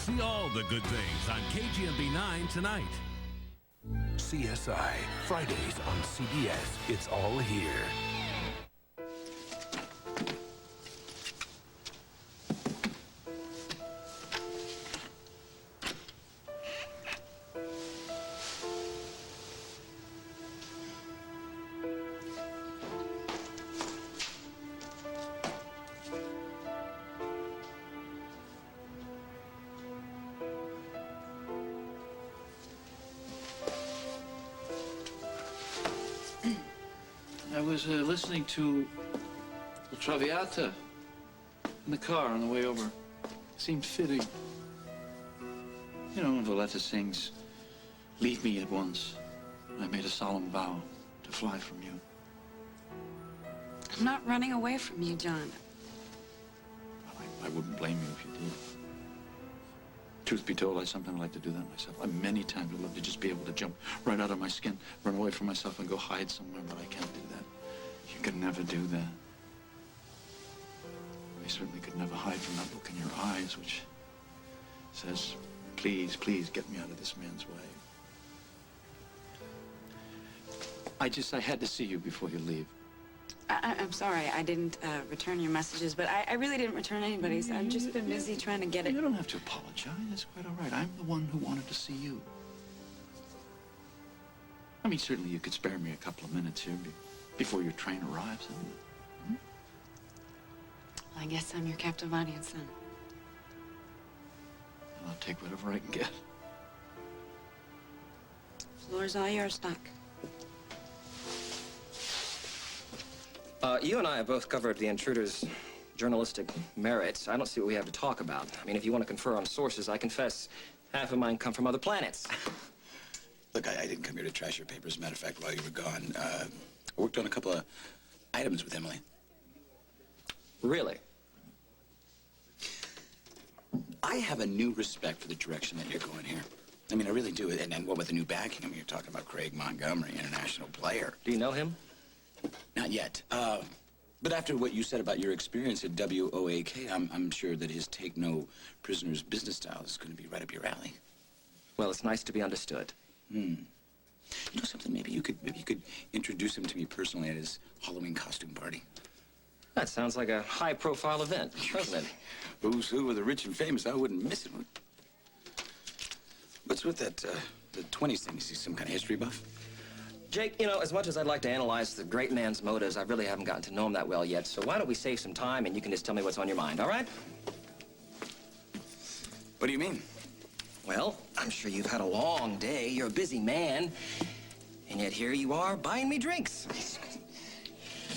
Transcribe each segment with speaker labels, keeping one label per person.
Speaker 1: See all the good things on KGMB 9 tonight.
Speaker 2: CSI, Fridays on CBS. It's all here.
Speaker 3: I was listening to the Traviata in the car on the way over. Seemed fitting. You know, Valletta sings, "Leave me at once. I made a solemn vow to fly from you."
Speaker 4: I'm not running away from you, John.
Speaker 3: I wouldn't blame you if you did. Truth be told, I sometimes like to do that myself. Many times would love to just be able to jump right out of my skin, run away from myself, and go hide somewhere, but I can't do that. You could never do that. I certainly could never hide from that look in your eyes, which says, "Please, please get me out of this man's way." I had to see you before you leave.
Speaker 4: I'm sorry, I didn't return your messages, but I really didn't return anybody's. I've just been busy trying to get it.
Speaker 3: You don't have to apologize. It's quite all right. I'm the one who wanted to see you. I mean, certainly you could spare me a couple of minutes here before your train arrives.
Speaker 4: Well, I guess I'm your captive audience then.
Speaker 3: I'll take whatever I can get.
Speaker 4: Floor's all yours, Doc.
Speaker 5: You and I have both covered the intruder's journalistic merits. I don't see what we have to talk about. I mean, if you want to confer on sources, I confess half of mine come from other planets.
Speaker 6: Look, I didn't come here to trash your papers. As a matter of fact, while you were gone, I worked on a couple of items with Emily.
Speaker 5: Really?
Speaker 6: I have a new respect for the direction that you're going here. I mean, I really do. And what with the new backing? I mean, you're talking about Craig Montgomery, international player.
Speaker 5: Do you know him?
Speaker 6: Not yet. But after what you said about your experience at WOAK, I'm sure that his take no prisoners business style is going to be right up your alley.
Speaker 5: Well, it's nice to be understood.
Speaker 6: You know something? Maybe you could introduce him to me personally at his Halloween costume party.
Speaker 5: That sounds like a high-profile event, doesn't it?
Speaker 6: Who's who of the rich and famous? I wouldn't miss it. What's with that, the 20s thing? Is he some kind of history buff?
Speaker 5: Jake, you know, as much as I'd like to analyze the great man's motives, I really haven't gotten to know him that well yet, so why don't we save some time and you can just tell me what's on your mind, all right?
Speaker 6: What do you mean?
Speaker 5: Well, I'm sure you've had a long day. You're a busy man. And yet here you are buying me drinks.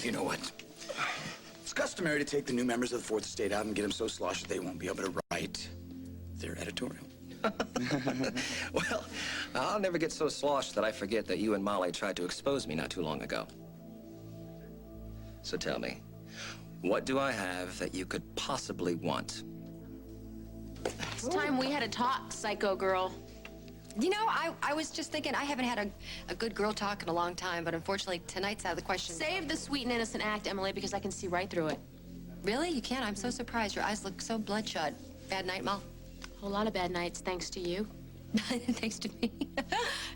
Speaker 6: You know what? It's customary to take the new members of the Fourth Estate out and get them so sloshed that they won't be able to write their editorial.
Speaker 5: Well, I'll never get so sloshed that I forget that you and Molly tried to expose me not too long ago. So tell me, what do I have that you could possibly want?
Speaker 7: It's time we had a talk, psycho girl.
Speaker 8: You know, I was just thinking, I haven't had a good girl talk in a long time, but unfortunately, tonight's out of the question.
Speaker 7: Save the sweet and innocent act, Emily, because I can see right through it.
Speaker 8: Really? You can? I'm so surprised. Your eyes look so bloodshot. Bad night, Mel?
Speaker 7: A whole lot of bad nights, thanks to you.
Speaker 8: Thanks to me.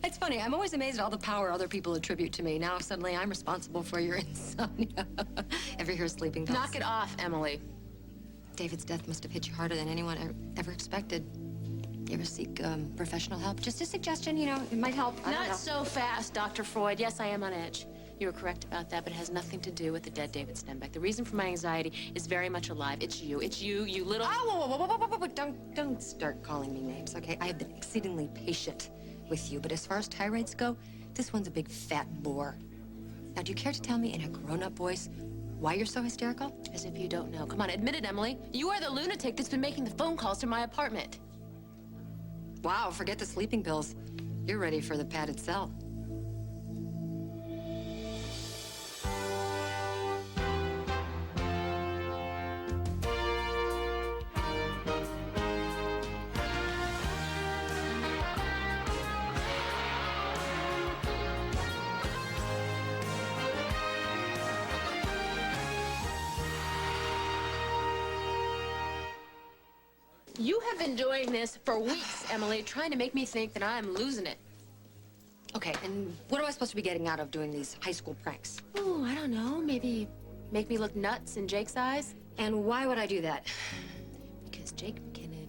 Speaker 8: It's funny. I'm always amazed at all the power other people attribute to me. Now, suddenly, I'm responsible for your insomnia. Ever hear sleeping pills?
Speaker 7: Knock it off, Emily.
Speaker 8: David's death must have hit you harder than anyone ever expected. You ever seek professional help? Just a suggestion, you know, it might help. I don't know.
Speaker 7: Not so fast, Dr. Freud. Yes, I am on edge. You were correct about that, but it has nothing to do with the dead David Stenbeck. The reason for my anxiety is very much alive. It's you. It's you, you little...
Speaker 8: Oh, whoa. Don't start calling me names, okay? I have been exceedingly patient with you, but as far as tirades go, this one's a big fat bore. Now, do you care to tell me in a grown-up voice why you're so hysterical?
Speaker 7: As if you don't know. Come on, admit it, Emily. You are the lunatic that's been making the phone calls to my apartment.
Speaker 8: Wow, forget the sleeping pills. You're ready for the padded cell.
Speaker 7: You have been doing this for weeks, Emily, trying to make me think that I'm losing it.
Speaker 8: Okay, and what am I supposed to be getting out of doing these high school pranks?
Speaker 7: Oh, I don't know. Maybe make me look nuts in Jake's eyes?
Speaker 8: And why would I do that?
Speaker 7: Because Jake McKinnon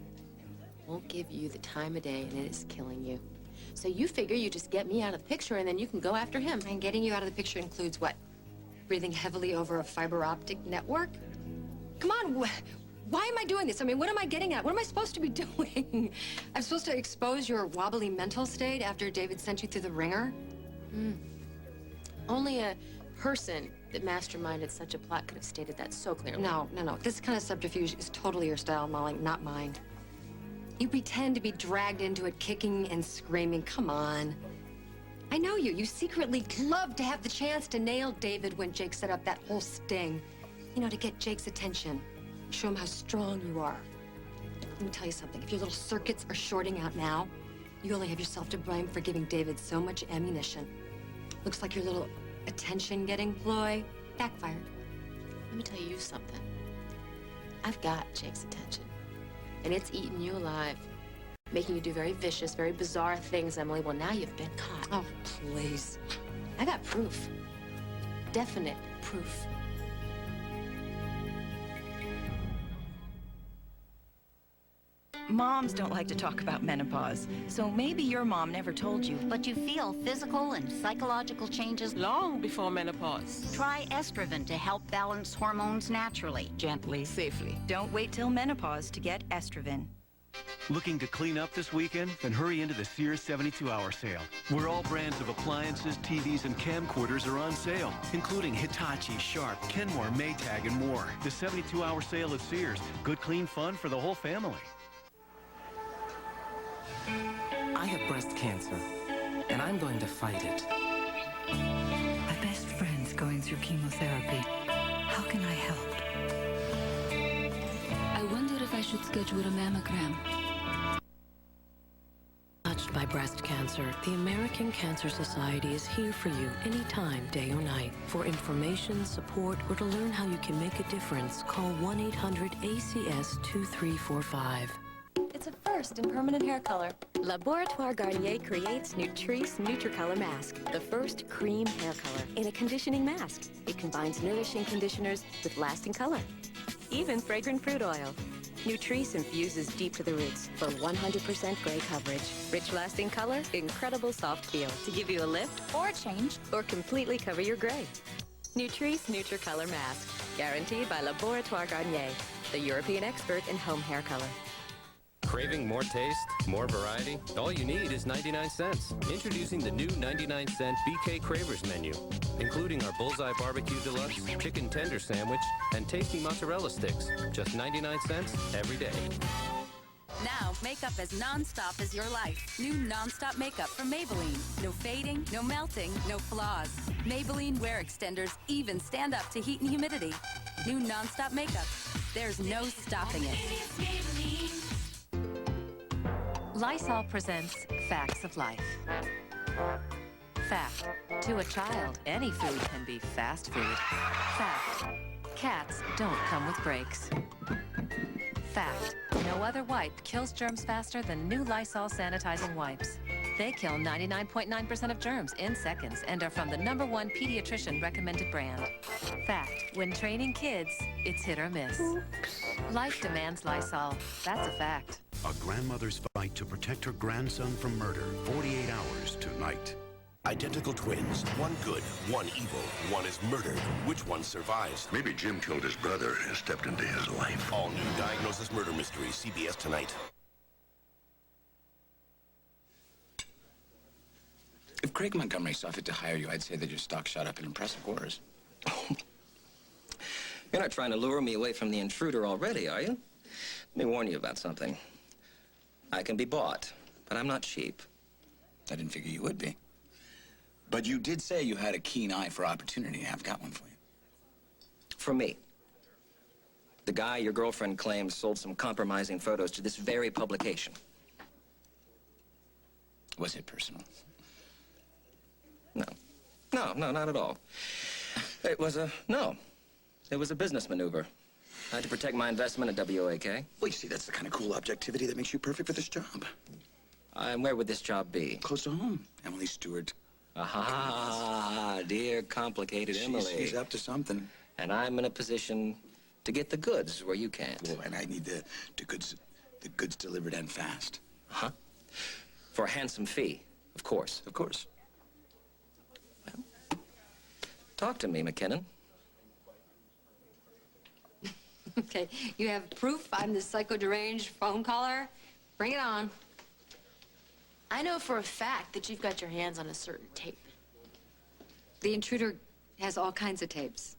Speaker 7: won't give you the time of day, and it is killing you. So you figure you just get me out of the picture, and then you can go after him.
Speaker 8: And getting you out of the picture includes what? Breathing heavily over a fiber optic network? Come on, why am I doing this? I mean, what am I getting at? What am I supposed to be doing? I'm supposed to expose your wobbly mental state after David sent you through the ringer?
Speaker 7: Only a person that masterminded such a plot could have stated that so clearly.
Speaker 8: No. This kind of subterfuge is totally your style, Molly, not mine. You pretend to be dragged into it kicking and screaming. Come on. I know you. You secretly love to have the chance to nail David when Jake set up that whole sting. You know, to get Jake's attention. Show him how strong you are. Let me tell you something. If your little circuits are shorting out now, you only have yourself to blame for giving David so much ammunition. Looks like your little attention-getting ploy backfired.
Speaker 7: Let me tell you something. I've got Jake's attention, and it's eating you alive, making you do very vicious, very bizarre things, Emily. Well, now you've been caught.
Speaker 8: Oh, please.
Speaker 7: I got proof. Definite proof.
Speaker 9: Moms don't like to talk about menopause, so maybe your mom never told you.
Speaker 10: But you feel physical and psychological changes
Speaker 11: long before menopause.
Speaker 10: Try Estroven to help balance hormones naturally.
Speaker 9: Gently, safely. Don't wait till menopause to get Estroven.
Speaker 12: Looking to clean up this weekend? Then hurry into the Sears 72-hour sale, where all brands of appliances, TVs, and camcorders are on sale, including Hitachi, Sharp, Kenmore, Maytag, and more. The 72-hour sale at Sears. Good, clean fun for the whole family.
Speaker 13: I have breast cancer, and I'm going to fight it.
Speaker 14: My best friend's going through chemotherapy. How can I help?
Speaker 15: I wonder if I should schedule a mammogram.
Speaker 16: Touched by breast cancer, the American Cancer Society is here for you anytime, day or night. For information, support, or to learn how you can make a difference, call 1-800-ACS-2345.
Speaker 17: It's a first in permanent hair color. Laboratoire Garnier creates Nutrice Nutricolor Mask, the first cream hair color in a conditioning mask. It combines nourishing conditioners with lasting color, even fragrant fruit oil. Nutrice infuses deep to the roots for 100% gray coverage. Rich lasting color, incredible soft feel to give you a lift or a change or completely cover your gray. Nutrice Nutricolor Mask, guaranteed by Laboratoire Garnier, the European expert in home hair color.
Speaker 18: Craving more taste, more variety? All you need is 99 cents. Introducing the new 99-cent BK Cravers menu, including our Bullseye Barbecue Deluxe, Chicken Tender Sandwich, and tasty mozzarella sticks. Just 99 cents every day.
Speaker 19: Now, makeup as non-stop as your life. New non-stop makeup from Maybelline. No fading, no melting, no flaws. Maybelline Wear Extenders even stand up to heat and humidity. New non-stop makeup. There's no stopping it.
Speaker 20: Lysol presents Facts of Life. Fact: to a child, any food can be fast food. Fact: cats don't come with brakes. Fact: no other wipe kills germs faster than new Lysol sanitizing wipes. They kill 99.9% of germs in seconds and are from the #1 pediatrician recommended brand. Fact: when training kids, it's hit or miss. Life demands Lysol. That's a fact.
Speaker 1: A grandmother's fight to protect her grandson from murder. 48 hours tonight.
Speaker 2: Identical twins. One good, one evil. One is murdered. Which one survives?
Speaker 21: Maybe Jim killed his brother and stepped into his life.
Speaker 2: All new Diagnosis Murder Mystery. CBS tonight.
Speaker 6: If Craig Montgomery saw fit to hire you, I'd say that your stock shot up in impressive quarters.
Speaker 5: You're not trying to lure me away from the intruder already, are you? Let me warn you about something. I can be bought, but I'm not cheap.
Speaker 6: I didn't figure you would be. But you did say you had a keen eye for opportunity. I've got one for you.
Speaker 5: For me. The guy your girlfriend claims sold some compromising photos to this very publication.
Speaker 6: Was it personal?
Speaker 5: No, not at all. It was a business maneuver. To protect my investment at WOAK.
Speaker 6: Well, you see, that's the kind of cool objectivity that makes you perfect for this job.
Speaker 5: And where would this job be?
Speaker 6: Close to home. Emily Stewart.
Speaker 5: Aha, dear complicated Emily.
Speaker 6: She's up to something.
Speaker 5: And I'm in a position to get the goods where you can't.
Speaker 6: Well, and I need the goods delivered and fast.
Speaker 5: Huh? For a handsome fee, of course.
Speaker 6: Of course.
Speaker 5: Well, talk to me, McKinnon.
Speaker 8: Okay, you have proof I'm the psycho-deranged phone caller? Bring it on.
Speaker 7: I know for a fact that you've got your hands on a certain tape.
Speaker 8: The intruder has all kinds of tapes.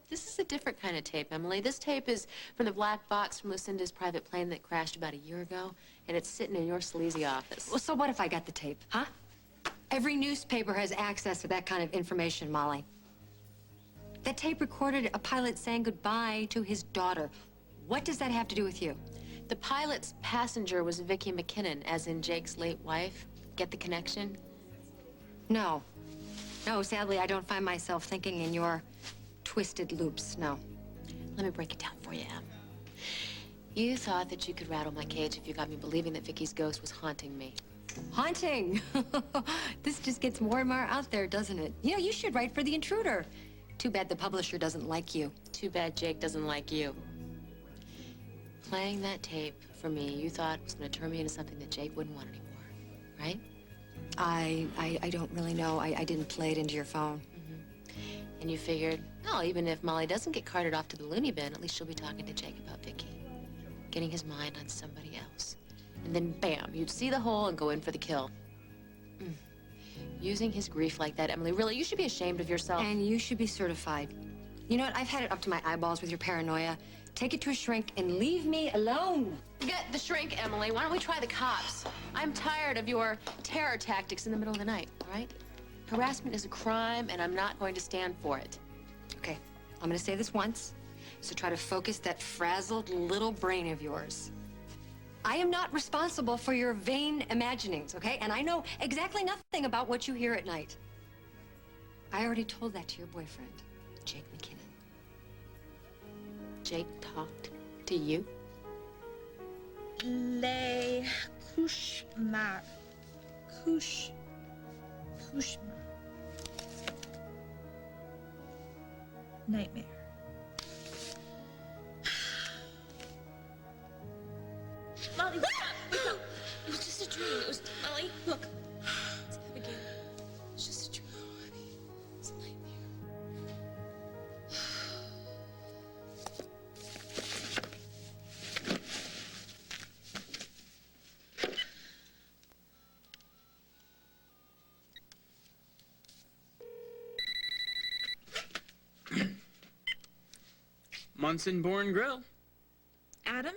Speaker 7: This is a different kind of tape, Emily. This tape is from the black box from Lucinda's private plane that crashed about a year ago, and it's sitting in your sleazy office.
Speaker 8: Well, so what if I got the tape, huh? Every newspaper has access to that kind of information, Molly. That tape recorded a pilot saying goodbye to his daughter. What does that have to do with you?
Speaker 7: The pilot's passenger was Vicky McKinnon, as in Jake's late wife. Get the connection?
Speaker 8: No. No, sadly, I don't find myself thinking in your twisted loops, no.
Speaker 7: Let me break it down for you, Em. You thought that you could rattle my cage if you got me believing that Vicky's ghost was haunting me.
Speaker 8: Haunting? This just gets more and more out there, doesn't it? You know, you should write for The Intruder. Too bad the publisher doesn't like you.
Speaker 7: Too bad Jake doesn't like you. Playing that tape for me, you thought was going to turn me into something that Jake wouldn't want anymore, right?
Speaker 8: I don't really know. I didn't play it into your phone.
Speaker 7: And you figured, oh, even if Molly doesn't get carted off to the loony bin, at least she'll be talking to Jake about Vicky, getting his mind on somebody else. And then, bam, you'd see the hole and go in for the kill. Using his grief like that, Emily, really, you should be ashamed of yourself.
Speaker 8: And you should be certified. You know what? I've had it up to my eyeballs with your paranoia. Take it to a shrink and leave me alone.
Speaker 7: Forget the shrink, Emily. Why don't we try the cops? I'm tired of your terror tactics in the middle of the night, all right? Harassment is a crime, and I'm not going to stand for it.
Speaker 8: Okay, I'm gonna say this once, so try to focus that frazzled little brain of yours. I am not responsible for your vain imaginings, okay? And I know exactly nothing about what you hear at night. I already told that to your boyfriend, Jake McKinnon.
Speaker 7: Jake talked to you?
Speaker 3: Les cauchemars. Cauchemar. Nightmare. Molly, wake up! Wake up! It was just a dream. It was Molly. Look, it's Abigail. It's just a dream. It's a nightmare.
Speaker 22: Munson Born Grill.
Speaker 3: Adam?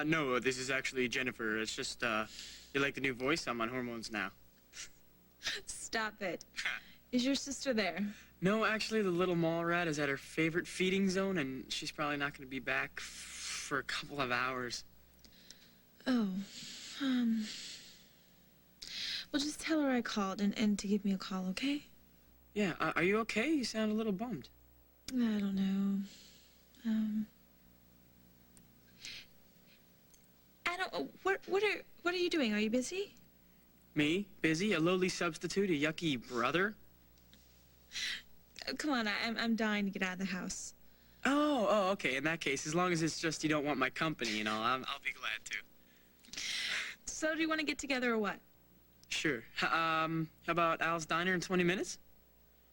Speaker 22: No, this is actually Jennifer. It's just, you like the new voice? I'm on hormones now.
Speaker 3: Stop it. Is your sister there?
Speaker 22: No, actually, the little mall rat is at her favorite feeding zone, and she's probably not going to be back for a couple of hours.
Speaker 3: Oh, well, just tell her I called and to give me a call, okay?
Speaker 22: Yeah, are you okay? You sound a little bummed.
Speaker 3: I don't know. Adam, what are you doing? Are you busy?
Speaker 22: Me? Busy? A lowly substitute? A yucky brother?
Speaker 3: Come on, I'm dying to get out of the house.
Speaker 22: Oh, okay. In that case, as long as it's just you don't want my company, you know, I'll be glad to.
Speaker 3: So, do you want to get together or what?
Speaker 22: Sure. How about Al's Diner in 20 minutes?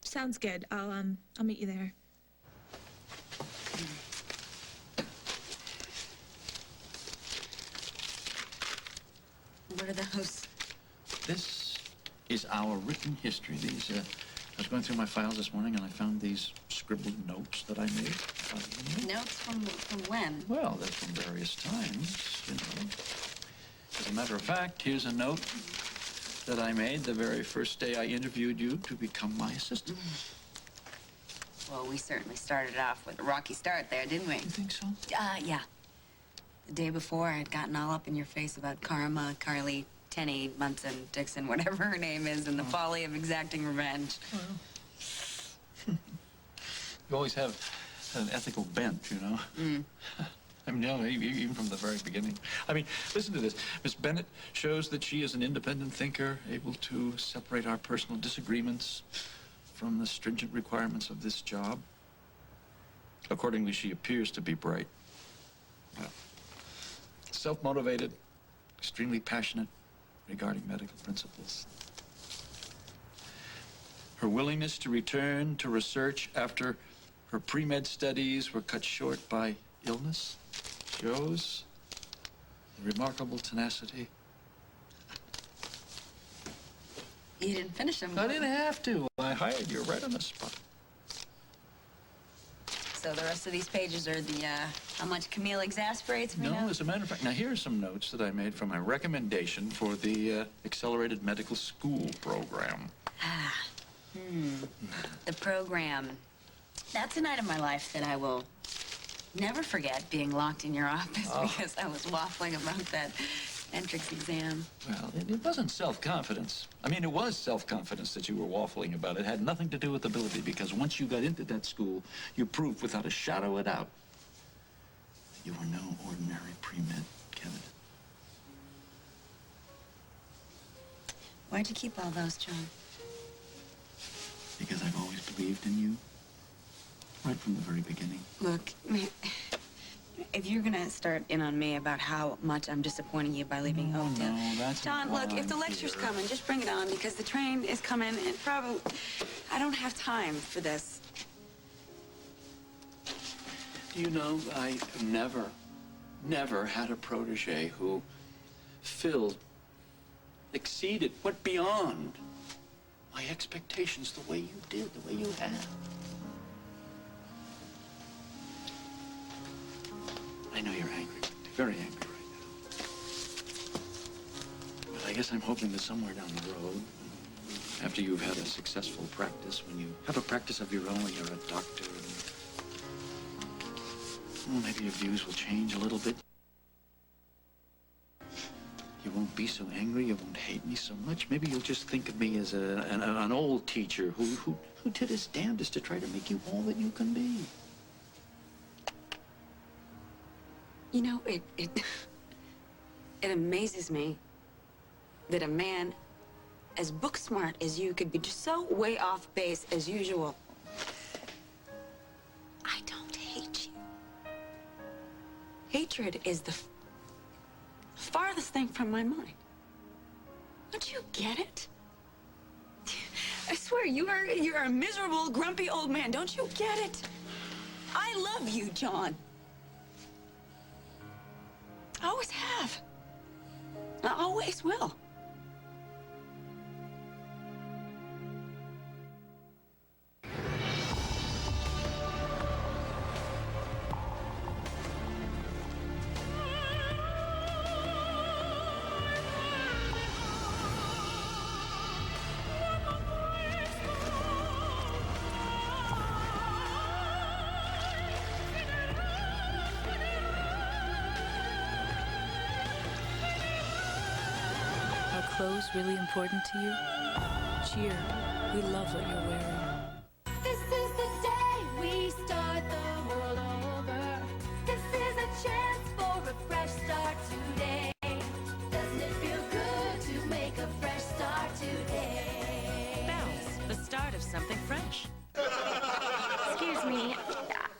Speaker 3: Sounds good. I'll meet you there.
Speaker 4: What are those?
Speaker 23: This is our written history. These, I was going through my files this morning and I found these scribbled notes that I made.
Speaker 4: Notes from when?
Speaker 23: Well, they're from various times, you know. As a matter of fact, here's a note that I made the very first day I interviewed you to become my assistant.
Speaker 4: Well, we certainly started off with a rocky start there, didn't we?
Speaker 23: You think so?
Speaker 4: Yeah. The day before, I had gotten all up in your face about Karma, Carly, Tenny, Munson, Dixon, whatever her name is, and the folly of exacting revenge.
Speaker 23: Well, you always have an ethical bent, you know? I mean, no, even from the very beginning. I mean, listen to this. Miss Bennett shows that she is an independent thinker, able to separate our personal disagreements from the stringent requirements of this job. Accordingly, she appears to be bright. Well, self-motivated, extremely passionate regarding medical principles. Her willingness to return to research after her pre-med studies were cut short by illness shows remarkable tenacity.
Speaker 4: You didn't finish them.
Speaker 23: I didn't have to. I hired you right on the spot.
Speaker 4: So the rest of these pages are the, how much Camille exasperates me now?
Speaker 23: No, as a matter of fact, now here are some notes that I made from my recommendation for the Accelerated Medical School program.
Speaker 4: The program. That's a night of my life that I will never forget, being locked in your office because I was waffling about that entrance exam.
Speaker 23: Well, it wasn't self-confidence. I mean, it was self-confidence that you were waffling about. It had nothing to do with ability, because once you got into that school, you proved without a shadow of doubt that you were no ordinary pre-med candidate.
Speaker 4: Why'd you keep all those, John?
Speaker 23: Because I've always believed in you. Right from the very beginning.
Speaker 4: Look, if you're gonna start in on me about how much I'm disappointing you by leaving Oakdale.
Speaker 23: No, that's
Speaker 4: John,
Speaker 23: not
Speaker 4: look, if the lecture's
Speaker 23: here.
Speaker 4: coming, just bring it on, because the train is coming, and probably I don't have time for this.
Speaker 23: Do you know, I never had a protege who exceeded, went beyond my expectations the way you did, the way you have. I know you're angry, very angry right now. But I guess I'm hoping that somewhere down the road, after you've had a successful practice, when you have a practice of your own, when you're a doctor, well, maybe your views will change a little bit. You won't be so angry, you won't hate me so much. Maybe you'll just think of me as an old teacher who did his damnedest to try to make you all that you can be.
Speaker 4: You know, it amazes me that a man as book smart as you could be just so way off base as usual. I don't hate you. Hatred is the farthest thing from my mind. Don't you get it? I swear, you're a miserable, grumpy old man. Don't you get it? I love you, John. I always have. I always will.
Speaker 15: Clothes really important to you? Cheer. We love what you're wearing.
Speaker 9: This is the day we start the world over. This is a chance for a fresh start today. Doesn't it feel good to make a fresh start today?
Speaker 20: Bells, the start of something fresh.
Speaker 10: Excuse me.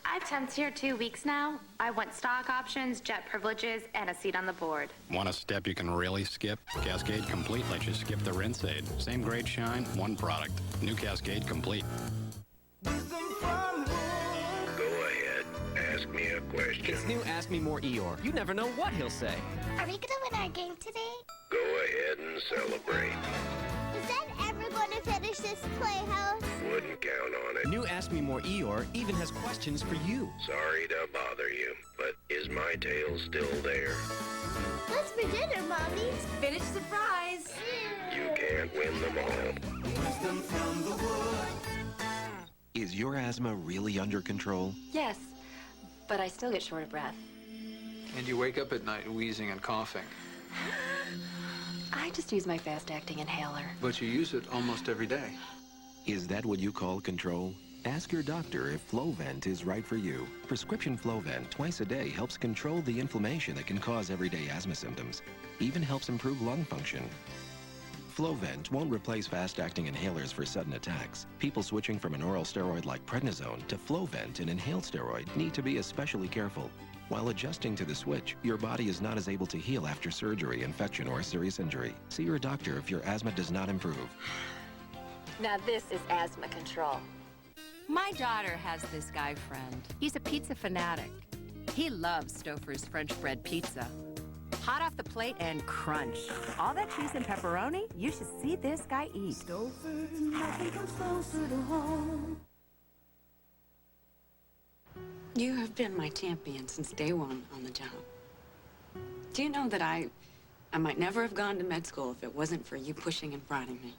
Speaker 10: I've temped here 2 weeks now. I want stock options, jet privileges, and a seat on the board.
Speaker 11: Want a step you can really skip? Cascade Complete lets you skip the rinse aid. Same grade shine, one product. New Cascade Complete.
Speaker 24: Go ahead. Ask me a question.
Speaker 5: It's new Ask Me More Eeyore. You never know what he'll say.
Speaker 9: Are we gonna win our game today?
Speaker 24: Go ahead and celebrate.
Speaker 9: Is that ever gonna finish this playhouse?
Speaker 24: Wouldn't count on it.
Speaker 5: New Ask Me More Eeyore even has questions for you.
Speaker 24: Sorry to bother you, but is my tail still there?
Speaker 9: What's for dinner, Mommy?
Speaker 19: Finish the fries.
Speaker 24: You can't win them all.
Speaker 9: Wisdom from the wood.
Speaker 25: Is your asthma really under control?
Speaker 17: Yes, but I still get short of breath.
Speaker 23: And you wake up at night wheezing and coughing.
Speaker 17: I just use my fast-acting inhaler.
Speaker 23: But you use it almost every day.
Speaker 25: Is that what you call control? Ask your doctor if Flovent is right for you. Prescription Flovent twice a day helps control the inflammation that can cause everyday asthma symptoms. Even helps improve lung function. Flovent won't replace fast-acting inhalers for sudden attacks. People switching from an oral steroid like prednisone to Flovent, an inhaled steroid, need to be especially careful. While adjusting to the switch, your body is not as able to heal after surgery, infection, or serious injury. See your doctor if your asthma does not improve.
Speaker 17: Now this is asthma control.
Speaker 20: My daughter has this guy friend. He's a pizza fanatic. He loves Stouffer's French bread pizza. Hot off the plate and crunch. All that cheese and pepperoni, you should see this guy eat.
Speaker 9: Stouffer, nothing comes closer to home.
Speaker 4: You have been my champion since day one on the job. Do you know that I might never have gone to med school if it wasn't for you pushing and prodding me?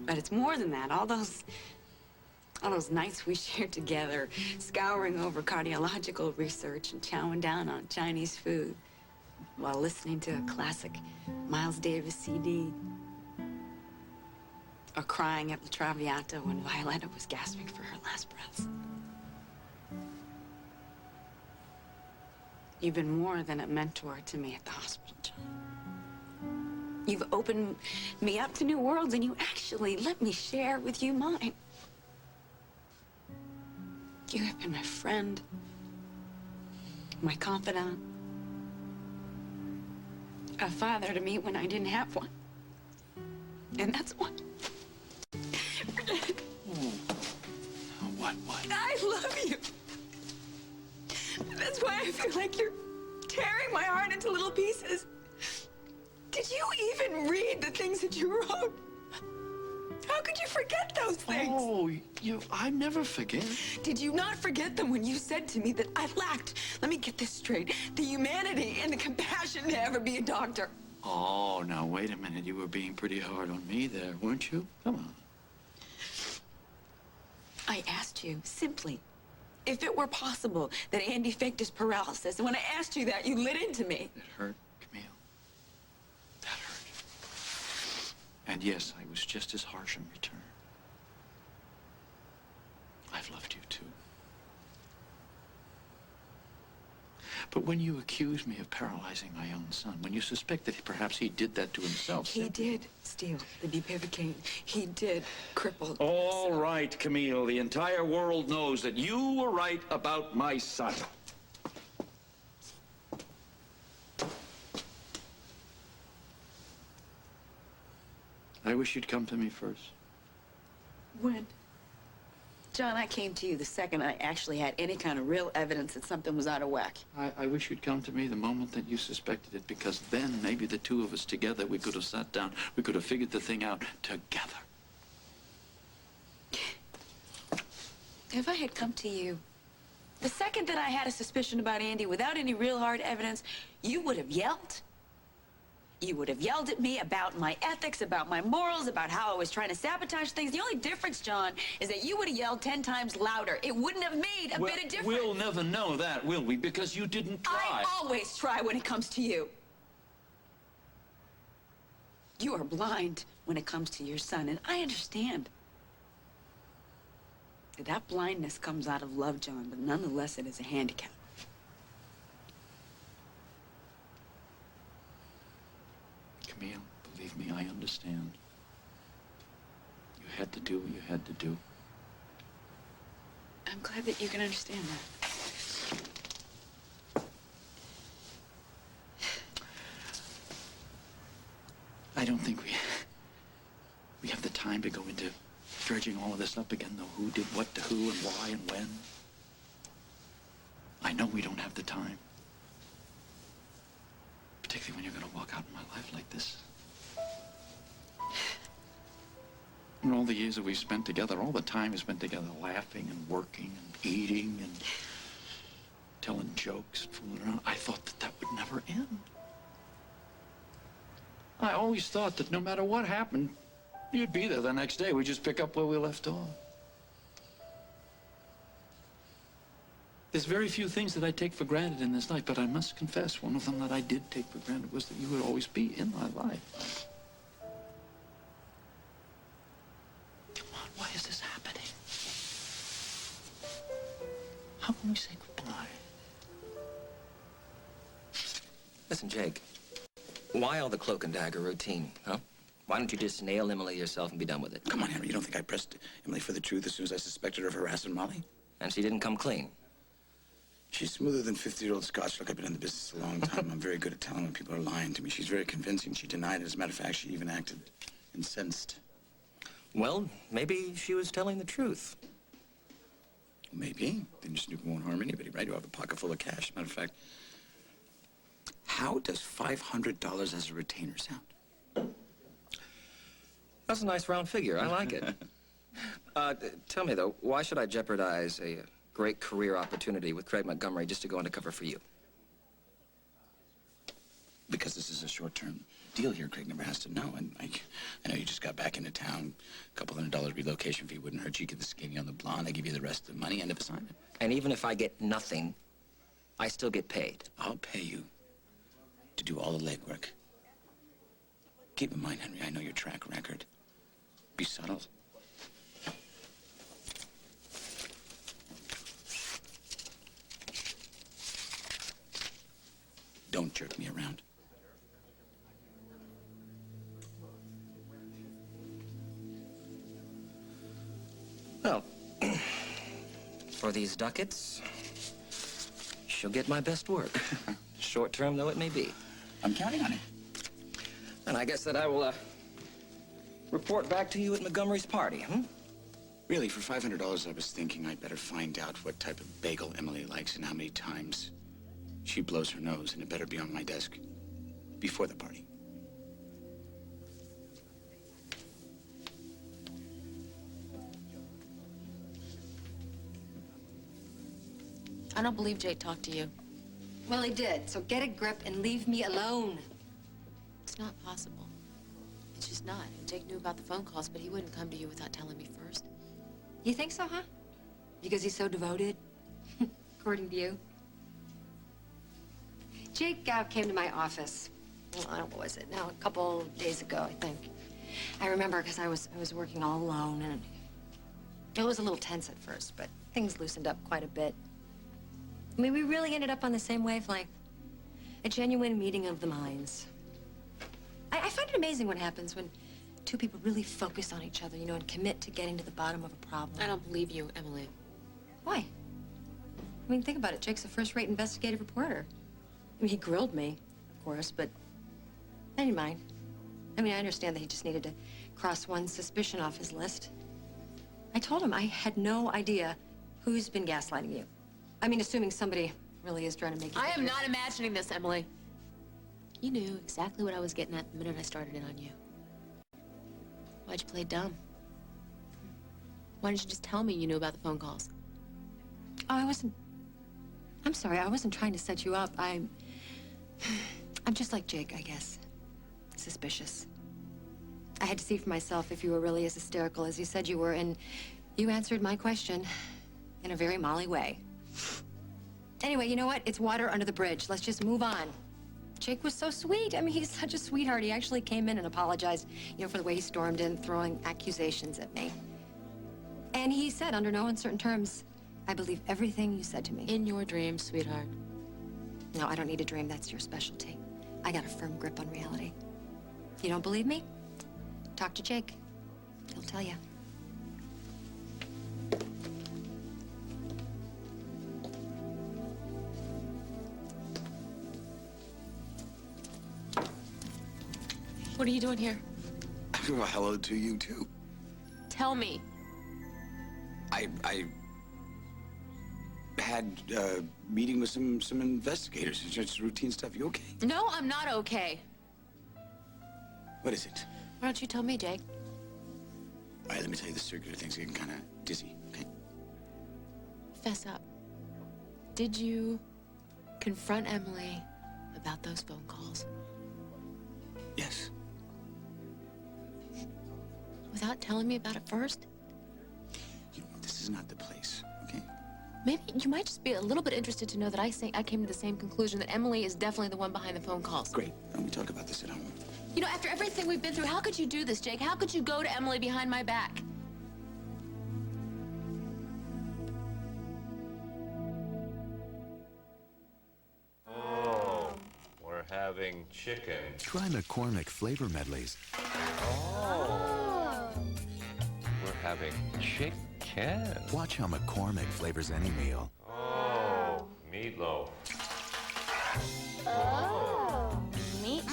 Speaker 4: But it's more than that. All those nights we shared together, scouring over cardiological research and chowing down on Chinese food while listening to a classic Miles Davis CD. Or crying at La Traviata when Violetta was gasping for her last breaths. You've been more than a mentor to me at the hospital, John. You've opened me up to new worlds, and you actually let me share with you mine. You have been my friend, my confidant, a father to me when I didn't have one. And that's why.
Speaker 23: What?
Speaker 4: I love you. That's why I feel like you're tearing my heart into little pieces. Did you even read the things that you wrote? How could you forget those things?
Speaker 23: Oh, I never forget.
Speaker 4: Did you not forget them when you said to me that I lacked, let me get this straight, the humanity and the compassion to ever be a doctor?
Speaker 23: Oh, now wait a minute. You were being pretty hard on me there, weren't you? Come on.
Speaker 4: I asked you, simply, if it were possible that Andy faked his paralysis. And when I asked you that, you lit into me.
Speaker 23: It hurt, Camille. That hurt. And yes, I was just as harsh in return. I've loved you too. But when you accuse me of paralyzing my own son, when you suspect that perhaps he did that to himself...
Speaker 4: He did steal the bupivacaine. He did cripple...
Speaker 23: All right, Camille. The entire world knows that you were right about my son. I wish you'd come to me first.
Speaker 4: When? John, I came to you the second I actually had any kind of real evidence that something was out of whack.
Speaker 23: I wish you'd come to me the moment that you suspected it, because then maybe the two of us together, we could have sat down, we could have figured the thing out together.
Speaker 4: If I had come to you the second that I had a suspicion about Andy without any real hard evidence, you would have yelled. You would have yelled at me about my ethics, about my morals, about how I was trying to sabotage things. The only difference, John, is that you would have yelled 10 times louder. It wouldn't have made a bit of difference.
Speaker 23: We'll never know that, will we? Because you didn't try.
Speaker 4: I always try when it comes to you. You are blind when it comes to your son, and I understand. That blindness comes out of love, John, but nonetheless it is a handicap.
Speaker 23: Camille, believe me, I understand. You had to do what you had to do.
Speaker 4: I'm glad that you can understand that.
Speaker 23: I don't think we have the time to go into dredging all of this up again, though. Who did what to who and why and when. I know we don't have the time. Particularly when you're going to walk out in my life like this. And all the years that we've spent together, all the time we spent together laughing and working and eating and telling jokes and fooling around, I thought that that would never end. I always thought that no matter what happened, you'd be there the next day. We'd just pick up where we left off. There's very few things that I take for granted in this life, but I must confess, one of them that I did take for granted was that you would always be in my life. Come on, why is this happening? Can we say goodbye?
Speaker 5: Listen, Jake. Why all the cloak and dagger routine, huh? Why don't you just nail Emily yourself and be done with it?
Speaker 6: Come on, Henry. You don't think I pressed Emily for the truth as soon as I suspected her of harassing Molly?
Speaker 5: And she didn't come clean.
Speaker 6: She's smoother than 50-year-old scotch. Look, I've been in the business a long time. I'm very good at telling when people are lying to me. She's very convincing. She denied it. As a matter of fact, she even acted incensed.
Speaker 5: Well, maybe she was telling the truth.
Speaker 6: Maybe. Then your snooping won't harm anybody, right? You have a pocket full of cash. Matter of fact, how does $500 as a retainer sound?
Speaker 5: That's a nice round figure. I like it. Tell me, though, why should I jeopardize a great career opportunity with Craig Montgomery just to go undercover for you?
Speaker 6: Because this is a short-term deal here. Craig never has to know. And I know you just got back into town. A couple $100 relocation fee wouldn't hurt you. Get the skinny on the blonde. I give you the rest of the money. End of assignment.
Speaker 5: And even if I get nothing, I still get paid.
Speaker 6: I'll pay you to do all the legwork. Keep in mind, Henry, I know your track record. Be subtle. Don't jerk me around.
Speaker 5: Well, for these ducats, she'll get my best work. Short term though it may be.
Speaker 6: I'm counting on it.
Speaker 5: And I guess that I will, report back to you at Montgomery's party, hmm?
Speaker 6: Really, for $500, I was thinking I'd better find out what type of bagel Emily likes and how many times she blows her nose, and it better be on my desk before the party.
Speaker 7: I don't believe Jake talked to you.
Speaker 8: Well, he did, so get a grip and leave me alone.
Speaker 7: It's not possible. It's just not. Jake knew about the phone calls, but he wouldn't come to you without telling me first.
Speaker 8: You think so, huh? Because he's so devoted? According to you? Jake came to my office. Well, I don't know, what was it now? A couple days ago, I think. I remember because I was working all alone, and it was a little tense at first, but things loosened up quite a bit. I mean, we really ended up on the same wavelength. A genuine meeting of the minds. I find it amazing what happens when two people really focus on each other, you know, and commit to getting to the bottom of a problem.
Speaker 7: I don't believe you, Emily.
Speaker 8: Why? I mean, think about it. Jake's a first-rate investigative reporter. I mean, he grilled me, of course, but I didn't mind. I mean, I understand that he just needed to cross one suspicion off his list. I told him I had no idea who's been gaslighting you. I mean, assuming somebody really is trying to make you...
Speaker 7: I am not imagining this, Emily. You knew exactly what I was getting at the minute I started in on you. Why'd you play dumb? Why didn't you just tell me you knew about the phone calls?
Speaker 8: Oh, I wasn't... I'm sorry, I wasn't trying to set you up. I'm just like Jake, I guess. Suspicious. I had to see for myself if you were really as hysterical as you said you were, and you answered my question in a very Molly way. Anyway, you know what? It's water under the bridge. Let's just move on. Jake was so sweet. I mean, he's such a sweetheart. He actually came in and apologized, you know, for the way he stormed in, throwing accusations at me. And he said, under no uncertain terms, I believe everything you said to me.
Speaker 7: In your dreams, sweetheart.
Speaker 8: No, I don't need a dream. That's your specialty. I got a firm grip on reality. You don't believe me? Talk to Jake. He'll tell you.
Speaker 7: What are you doing here?
Speaker 6: Well, hello to you, too.
Speaker 7: Tell me.
Speaker 6: I had a meeting with some investigators. It's just routine stuff. You okay?
Speaker 7: No, I'm not okay.
Speaker 6: What is it?
Speaker 7: Why don't you tell me, Jake?
Speaker 6: All right, let me tell you, the circular thing's getting kind of dizzy, okay?
Speaker 7: Fess up. Did you confront Emily about those phone calls?
Speaker 6: Yes.
Speaker 7: Without telling me about it first?
Speaker 6: This is not the place, okay?
Speaker 7: Maybe you might just be a little bit interested to know that I came to the same conclusion that Emily is definitely the one behind the phone calls.
Speaker 6: Great. Let me talk about this at home.
Speaker 7: You know, after everything we've been through, how could you do this, Jake? How could you go to Emily behind my back?
Speaker 12: having chicken.
Speaker 1: Try McCormick flavor medleys.
Speaker 12: Oh. We're having chicken.
Speaker 1: Watch how McCormick flavors any meal.
Speaker 12: Oh, meatloaf.
Speaker 10: Oh. Meat?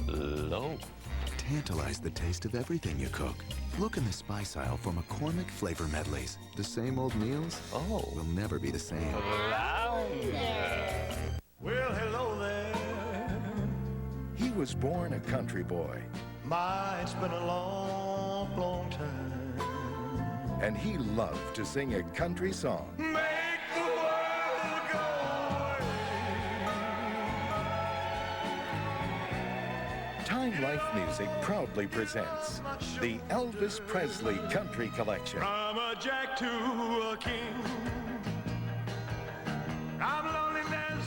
Speaker 12: Loaf.
Speaker 1: Tantalize the taste of everything you cook. Look in the spice aisle for McCormick flavor medleys. The same old meals will never be the same.
Speaker 13: Well, hello there. He was born a country boy. My, it's been a long, long time. And he loved to sing a country song. Make the world go away. Time Life Music proudly presents the Elvis Presley Country Collection. From a jack to a king. I'm loneliness.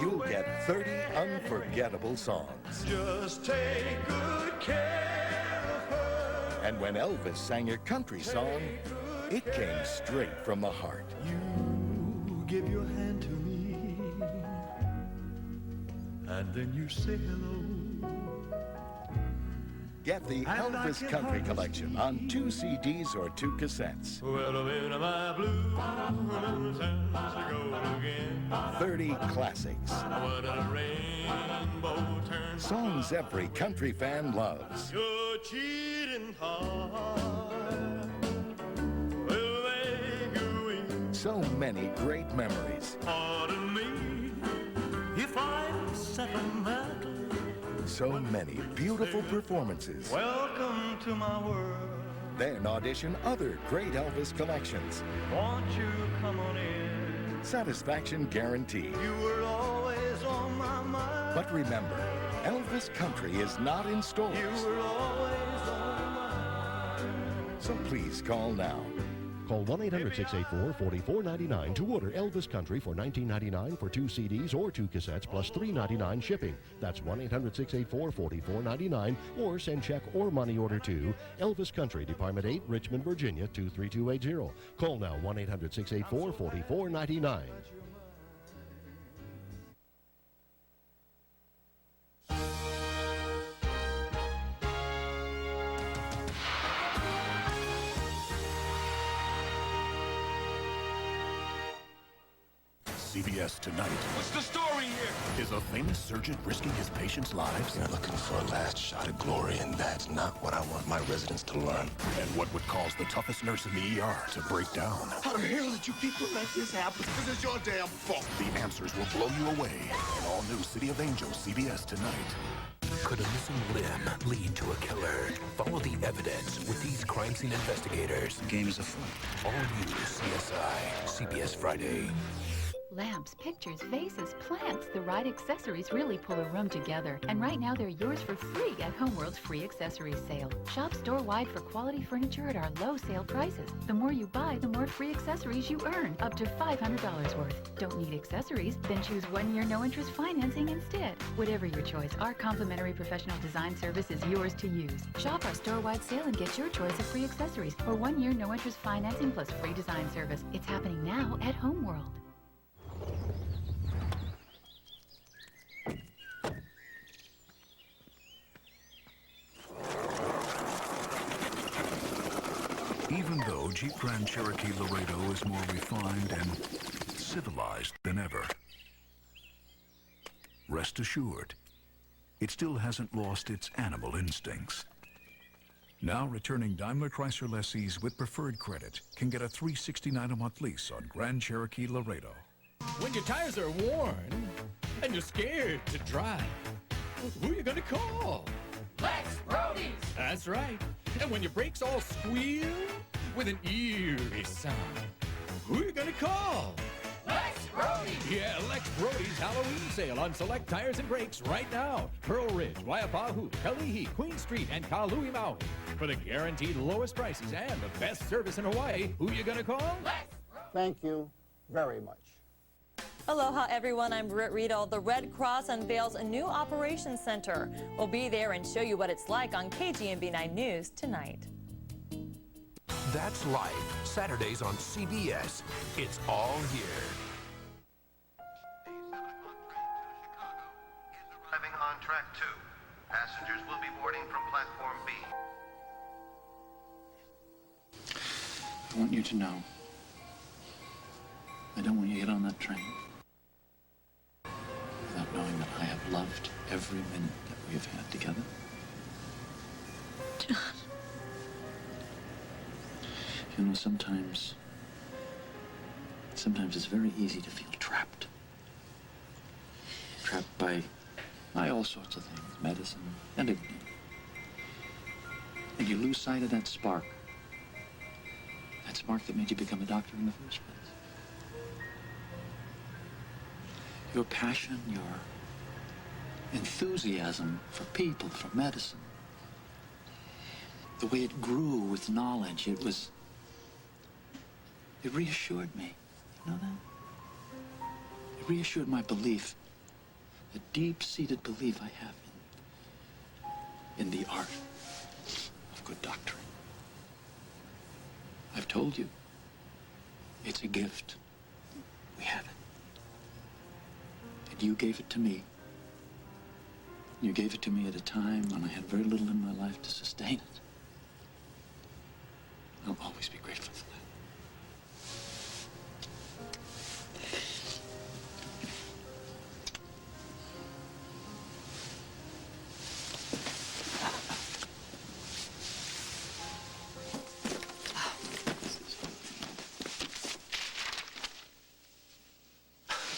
Speaker 13: You'll get 30 unforgettable songs. Just take good care of her. And when Elvis sang a country song, it came straight from the heart. You give your hand to me, and then you say hello. Get the Elvis Country Collection on 2 CDs or 2 cassettes. Well, a bit of my blue, 30 classics. What a rainbow turn. Songs every country fan loves. Your cheating heart will make you weep. So many great memories. Pardon me if I'm sentimental. So many beautiful performances. Welcome to my world. Then audition other great Elvis collections. Won't you come on in? Satisfaction guaranteed. You were always on my mind. But remember, Elvis Country is not in stores. You were always on my mind. So please call now.
Speaker 14: Call 1-800-684-4499 to order Elvis Country for $19.99 for 2 CDs or 2 cassettes plus $3.99 shipping. That's 1-800-684-4499 or send check or money order to Elvis Country, Department 8, Richmond, Virginia 23280. Call now 1-800-684-4499.
Speaker 2: CBS Tonight.
Speaker 16: What's the story here?
Speaker 2: Is a famous surgeon risking his patients' lives?
Speaker 16: They're looking for a last shot at glory, and that's not what I want my residents to learn.
Speaker 2: And what would cause the toughest nurse in the ER to break down?
Speaker 16: How the hell did you people let this happen? This is your damn fault.
Speaker 2: The answers will blow you away. An all-new City of Angels, CBS Tonight.
Speaker 18: Could a missing limb lead to a killer? Follow the evidence with these crime scene investigators.
Speaker 6: The game is afoot.
Speaker 18: All new CSI, CBS Friday.
Speaker 26: Lamps, pictures, vases, plants. The right accessories really pull a room together. And right now they're yours for free at Homeworld's free accessories sale. Shop store-wide for quality furniture at our low sale prices. The more you buy, the more free accessories you earn, up to $500 worth. Don't need accessories? Then choose 1-year no-interest financing instead. Whatever your choice, our complimentary professional design service is yours to use. Shop our store-wide sale and get your choice of free accessories for 1-year no-interest financing plus free design service. It's happening now at Homeworld.
Speaker 21: Even though Jeep Grand Cherokee Laredo is more refined and civilized than ever, rest assured, it still hasn't lost its animal instincts. Now returning Daimler Chrysler lessees with preferred credit can get a $369 a month lease on Grand Cherokee Laredo.
Speaker 27: When your tires are worn and you're scared to drive, who are you gonna call?
Speaker 9: Lex Brody's!
Speaker 27: That's right. And when your brakes all squeal with an eerie sound, who are you gonna call?
Speaker 9: Lex Brody!
Speaker 27: Yeah, Lex Brody's Halloween sale on select tires and brakes right now. Pearl Ridge, Waipahu, Kalihi, Queen Street, and Kaului Maui. For the guaranteed lowest prices and the best service in Hawaii, who you gonna call?
Speaker 9: Lex!
Speaker 28: Thank you very much.
Speaker 29: Aloha, everyone. I'm Britt Riedel. The Red Cross unveils a new operations center. We'll be there and show you what it's like on KGMB 9 News tonight.
Speaker 18: That's life. Saturdays on CBS. It's all here.
Speaker 3: on track 2. Passengers will be boarding from platform B.
Speaker 23: I want you to know, I don't want you to get on that train without knowing that I have loved every minute that we have had together.
Speaker 4: John.
Speaker 23: You know, sometimes it's very easy to feel trapped. Trapped by all sorts of things, medicine and everything. And you lose sight of that spark. That spark that made you become a doctor in the first place. Your passion, your enthusiasm for people, for medicine. The way it grew with knowledge, it reassured me. You know that? It reassured my belief, a deep-seated belief I have in the art of good doctoring. I've told you, it's a gift. We have it. And you gave it to me. You gave it to me at a time when I had very little in my life to sustain it. I'll always be grateful for that.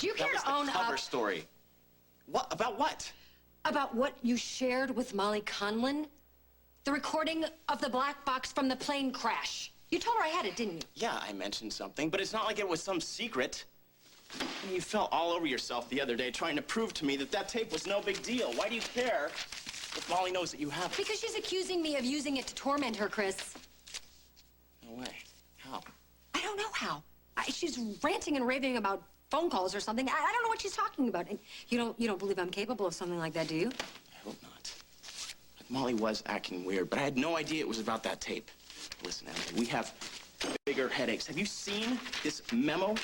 Speaker 8: Do you care to own up?
Speaker 6: Cover story. What? About what?
Speaker 8: About what you shared with Molly Conlon? The recording of the black box from the plane crash. You told her I had it, didn't you?
Speaker 6: Yeah, I mentioned something, but it's not like it was some secret. And you fell all over yourself the other day trying to prove to me that that tape was no big deal. Why do you care if Molly knows that you have it?
Speaker 8: Because she's accusing me of using it to torment her, Chris.
Speaker 6: No way. How?
Speaker 8: I don't know how. She's ranting and raving about phone calls or something. I don't know what she's talking about. And you don't believe I'm capable of something like that, do you?
Speaker 6: I hope not. Molly was acting weird, but I had no idea it was about that tape. Listen, Emily, we have bigger headaches. Have you seen this memo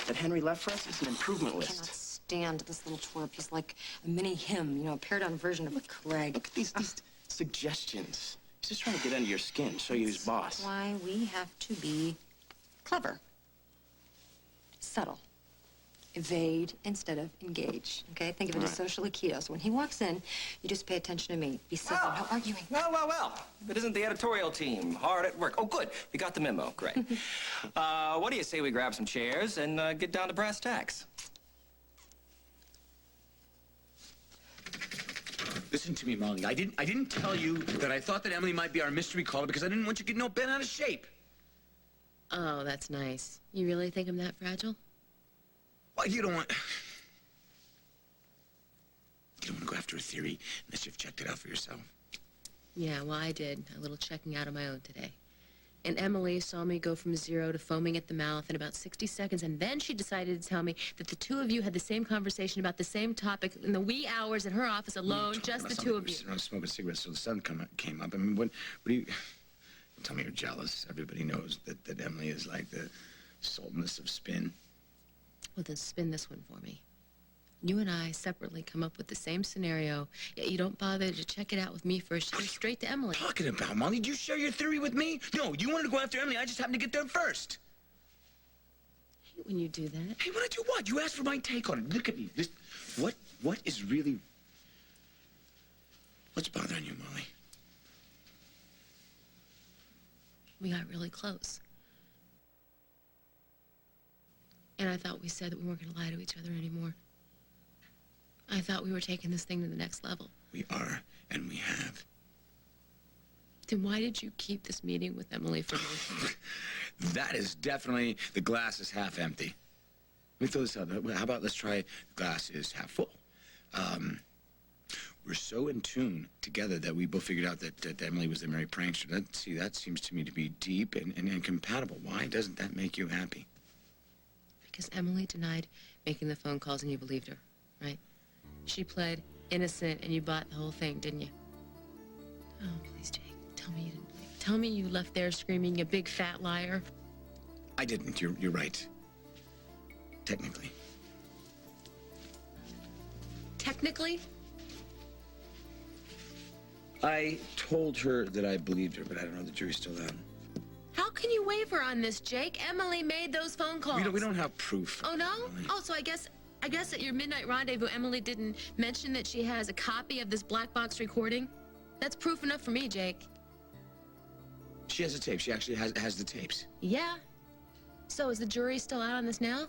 Speaker 6: that Henry left for us? It's an improvement
Speaker 8: I cannot
Speaker 6: list.
Speaker 8: stand this little twerp. He's like a mini him, you know, a pared-down version of a Craig.
Speaker 6: Look at these suggestions. He's just trying to get under your skin, show you his boss.
Speaker 8: Why we have to be clever, subtle. Evade instead of engage, okay? Think of it as socially keto. So when he walks in, you just pay attention to me. Be civil, no arguing.
Speaker 5: Well. If it isn't the editorial team, hard at work. Oh, good. You got the memo. Great. What do you say we grab some chairs and get down to brass tacks?
Speaker 6: Listen to me, Molly. I didn't tell you that I thought that Emily might be our mystery caller because I didn't want you getting all bent out of shape.
Speaker 7: Oh, that's nice. You really think I'm that fragile?
Speaker 6: Well, you don't want to go after a theory unless you've checked it out for yourself.
Speaker 7: Yeah, well, I did. A little checking out of my own today. And Emily saw me go from 0 to foaming at the mouth in about 60 seconds, and then she decided to tell me that the two of you had the same conversation about the same topic in the wee hours in her office alone, just the two of you.
Speaker 6: I was smoking cigarettes till the sun came up. I mean, what do you... Tell me you're jealous. Everybody knows that Emily is like the sultaness of spin.
Speaker 7: Well, then spin this one for me. You and I separately come up with the same scenario, yet you don't bother to check it out with me first. You go straight to Emily.
Speaker 6: What are you talking about, Molly? Did you share your theory with me? No, you wanted to go after Emily. I just happened to get there first.
Speaker 7: I hate when you do that.
Speaker 6: Hey, when I do what? You asked for my take on it. Look at me. What is really... What's bothering you, Molly?
Speaker 7: We got really close. And I thought we said that we weren't going to lie to each other anymore. I thought we were taking this thing to the next level.
Speaker 6: We are, and we have.
Speaker 7: Then why did you keep this meeting with Emily for me?
Speaker 6: That is definitely... The glass is half empty. Let me throw this out. How about let's try the glass is half full? We're so in tune together that we both figured out that Emily was the merry prankster. That seems to me to be deep and compatible. Why doesn't that make you happy?
Speaker 7: Because Emily denied making the phone calls and you believed her, right? She pled innocent and you bought the whole thing, didn't you? Oh, please, Jake, tell me you didn't believe. Tell me you left there screaming, you big fat liar.
Speaker 6: I didn't. You're right. Technically.
Speaker 7: Technically?
Speaker 6: I told her that I believed her, but I don't know the jury's still out.
Speaker 7: How can you waver on this, Jake? Emily made those phone calls.
Speaker 6: We don't have proof.
Speaker 7: Oh, no? Oh, so I guess at your midnight rendezvous, Emily didn't mention that she has a copy of this black box recording? That's proof enough for me, Jake.
Speaker 6: She has the tape. She actually has the tapes.
Speaker 7: Yeah. So is the jury still out on this now?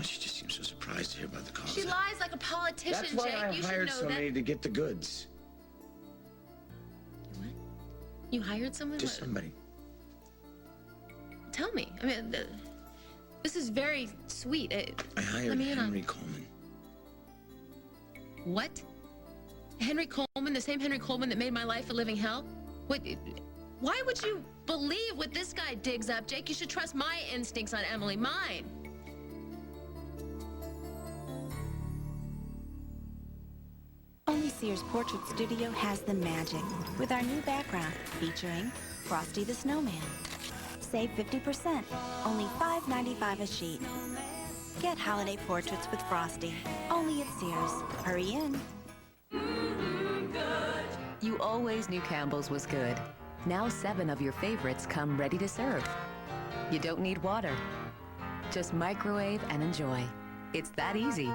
Speaker 6: She just seems so surprised to hear about the cause.
Speaker 7: She lies like a politician,
Speaker 6: That's why
Speaker 7: Jake.
Speaker 6: I
Speaker 7: You should
Speaker 6: hired
Speaker 7: know
Speaker 6: somebody to get the goods.
Speaker 7: What? You hired someone?
Speaker 6: Just somebody.
Speaker 7: Tell me. I mean, this is very sweet.
Speaker 6: I hired Henry Coleman.
Speaker 7: What? Henry Coleman, the same Henry Coleman that made my life a living hell? What? Why would you believe what this guy digs up, Jake? You should trust my instincts on Emily, mine.
Speaker 10: Only Sears Portrait Studio has the magic with our new background featuring Frosty the Snowman. Save 50%, only $5.95 a sheet. Get holiday portraits with Frosty, only at Sears. Hurry in.
Speaker 11: You always knew Campbell's was good. Now 7 of your favorites come ready to serve. You don't need water. Just microwave and enjoy. It's that easy.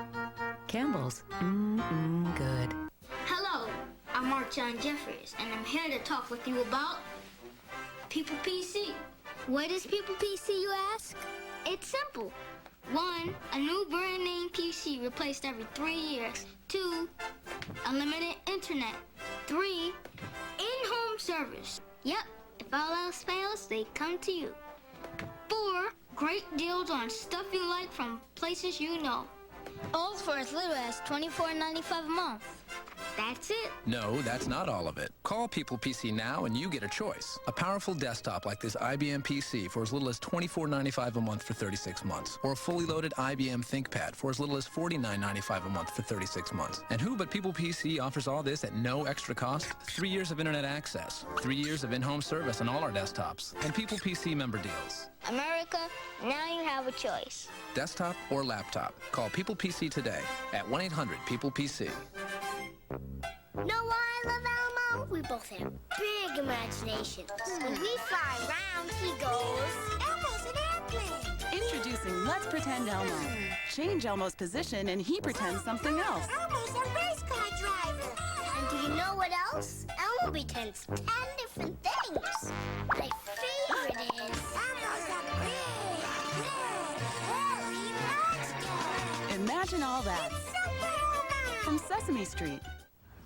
Speaker 11: Campbell's, good.
Speaker 15: Hello, I'm Mark John Jeffries, and I'm here to talk with you about People PC. What is People PC, you ask? It's simple. 1, a new brand name PC replaced every 3 years. 2, unlimited internet. 3, in-home service. Yep, if all else fails, they come to you. 4, great deals on stuff you like from places you know. All for as little as $24.95 a month. That's it.
Speaker 17: No, that's not all of it. Call People PC now and you get a choice. A powerful desktop like this IBM PC for as little as $24.95 a month for 36 months. Or a fully loaded IBM ThinkPad for as little as $49.95 a month for 36 months. And who but People PC offers all this at no extra cost? 3 years of internet access, 3 years of in-home service on all our desktops, and People PC member deals.
Speaker 15: America, now you have a choice.
Speaker 17: Desktop or laptop. Call People PC today at 1-800-PEOPLE-PC.
Speaker 15: Know why I love Elmo? We both have big imaginations. When we fly around, he goes, Elmo's an airplane.
Speaker 19: Introducing Let's Pretend Elmo. Change Elmo's position and he pretends something else.
Speaker 15: Elmo's a race car driver. And do you know what else? Elmo pretends 10 different things. My favorite is Elmo's a big, hairy monster.
Speaker 19: Imagine all that. From Sesame Street.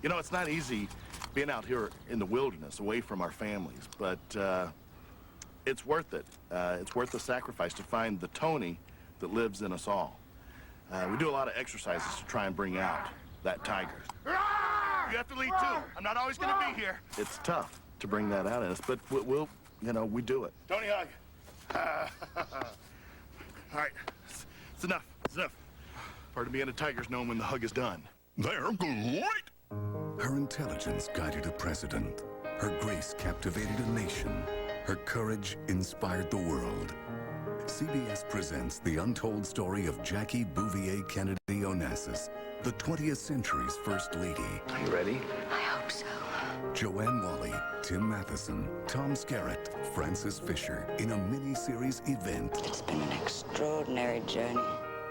Speaker 20: You know, it's not easy being out here in the wilderness, away from our families, but it's worth it. It's worth the sacrifice to find the Tony that lives in us all. We do a lot of exercises to try and bring out that tiger. You have to lead too. I'm not always going to be here. It's tough to bring that out in us, but we'll, we do it. Tony hug. All right, it's enough. It's enough. Part of being a tiger's knowing when the hug is done.
Speaker 21: They're great!
Speaker 13: Her intelligence guided a president. Her grace captivated a nation. Her courage inspired the world. CBS presents the untold story of Jackie Bouvier Kennedy Onassis, the 20th century's First Lady.
Speaker 6: Are you ready?
Speaker 10: I hope so.
Speaker 13: Joanne Whalley, Tim Matheson, Tom Skerritt, Francis Fisher in a mini-series event.
Speaker 10: It's been an extraordinary journey.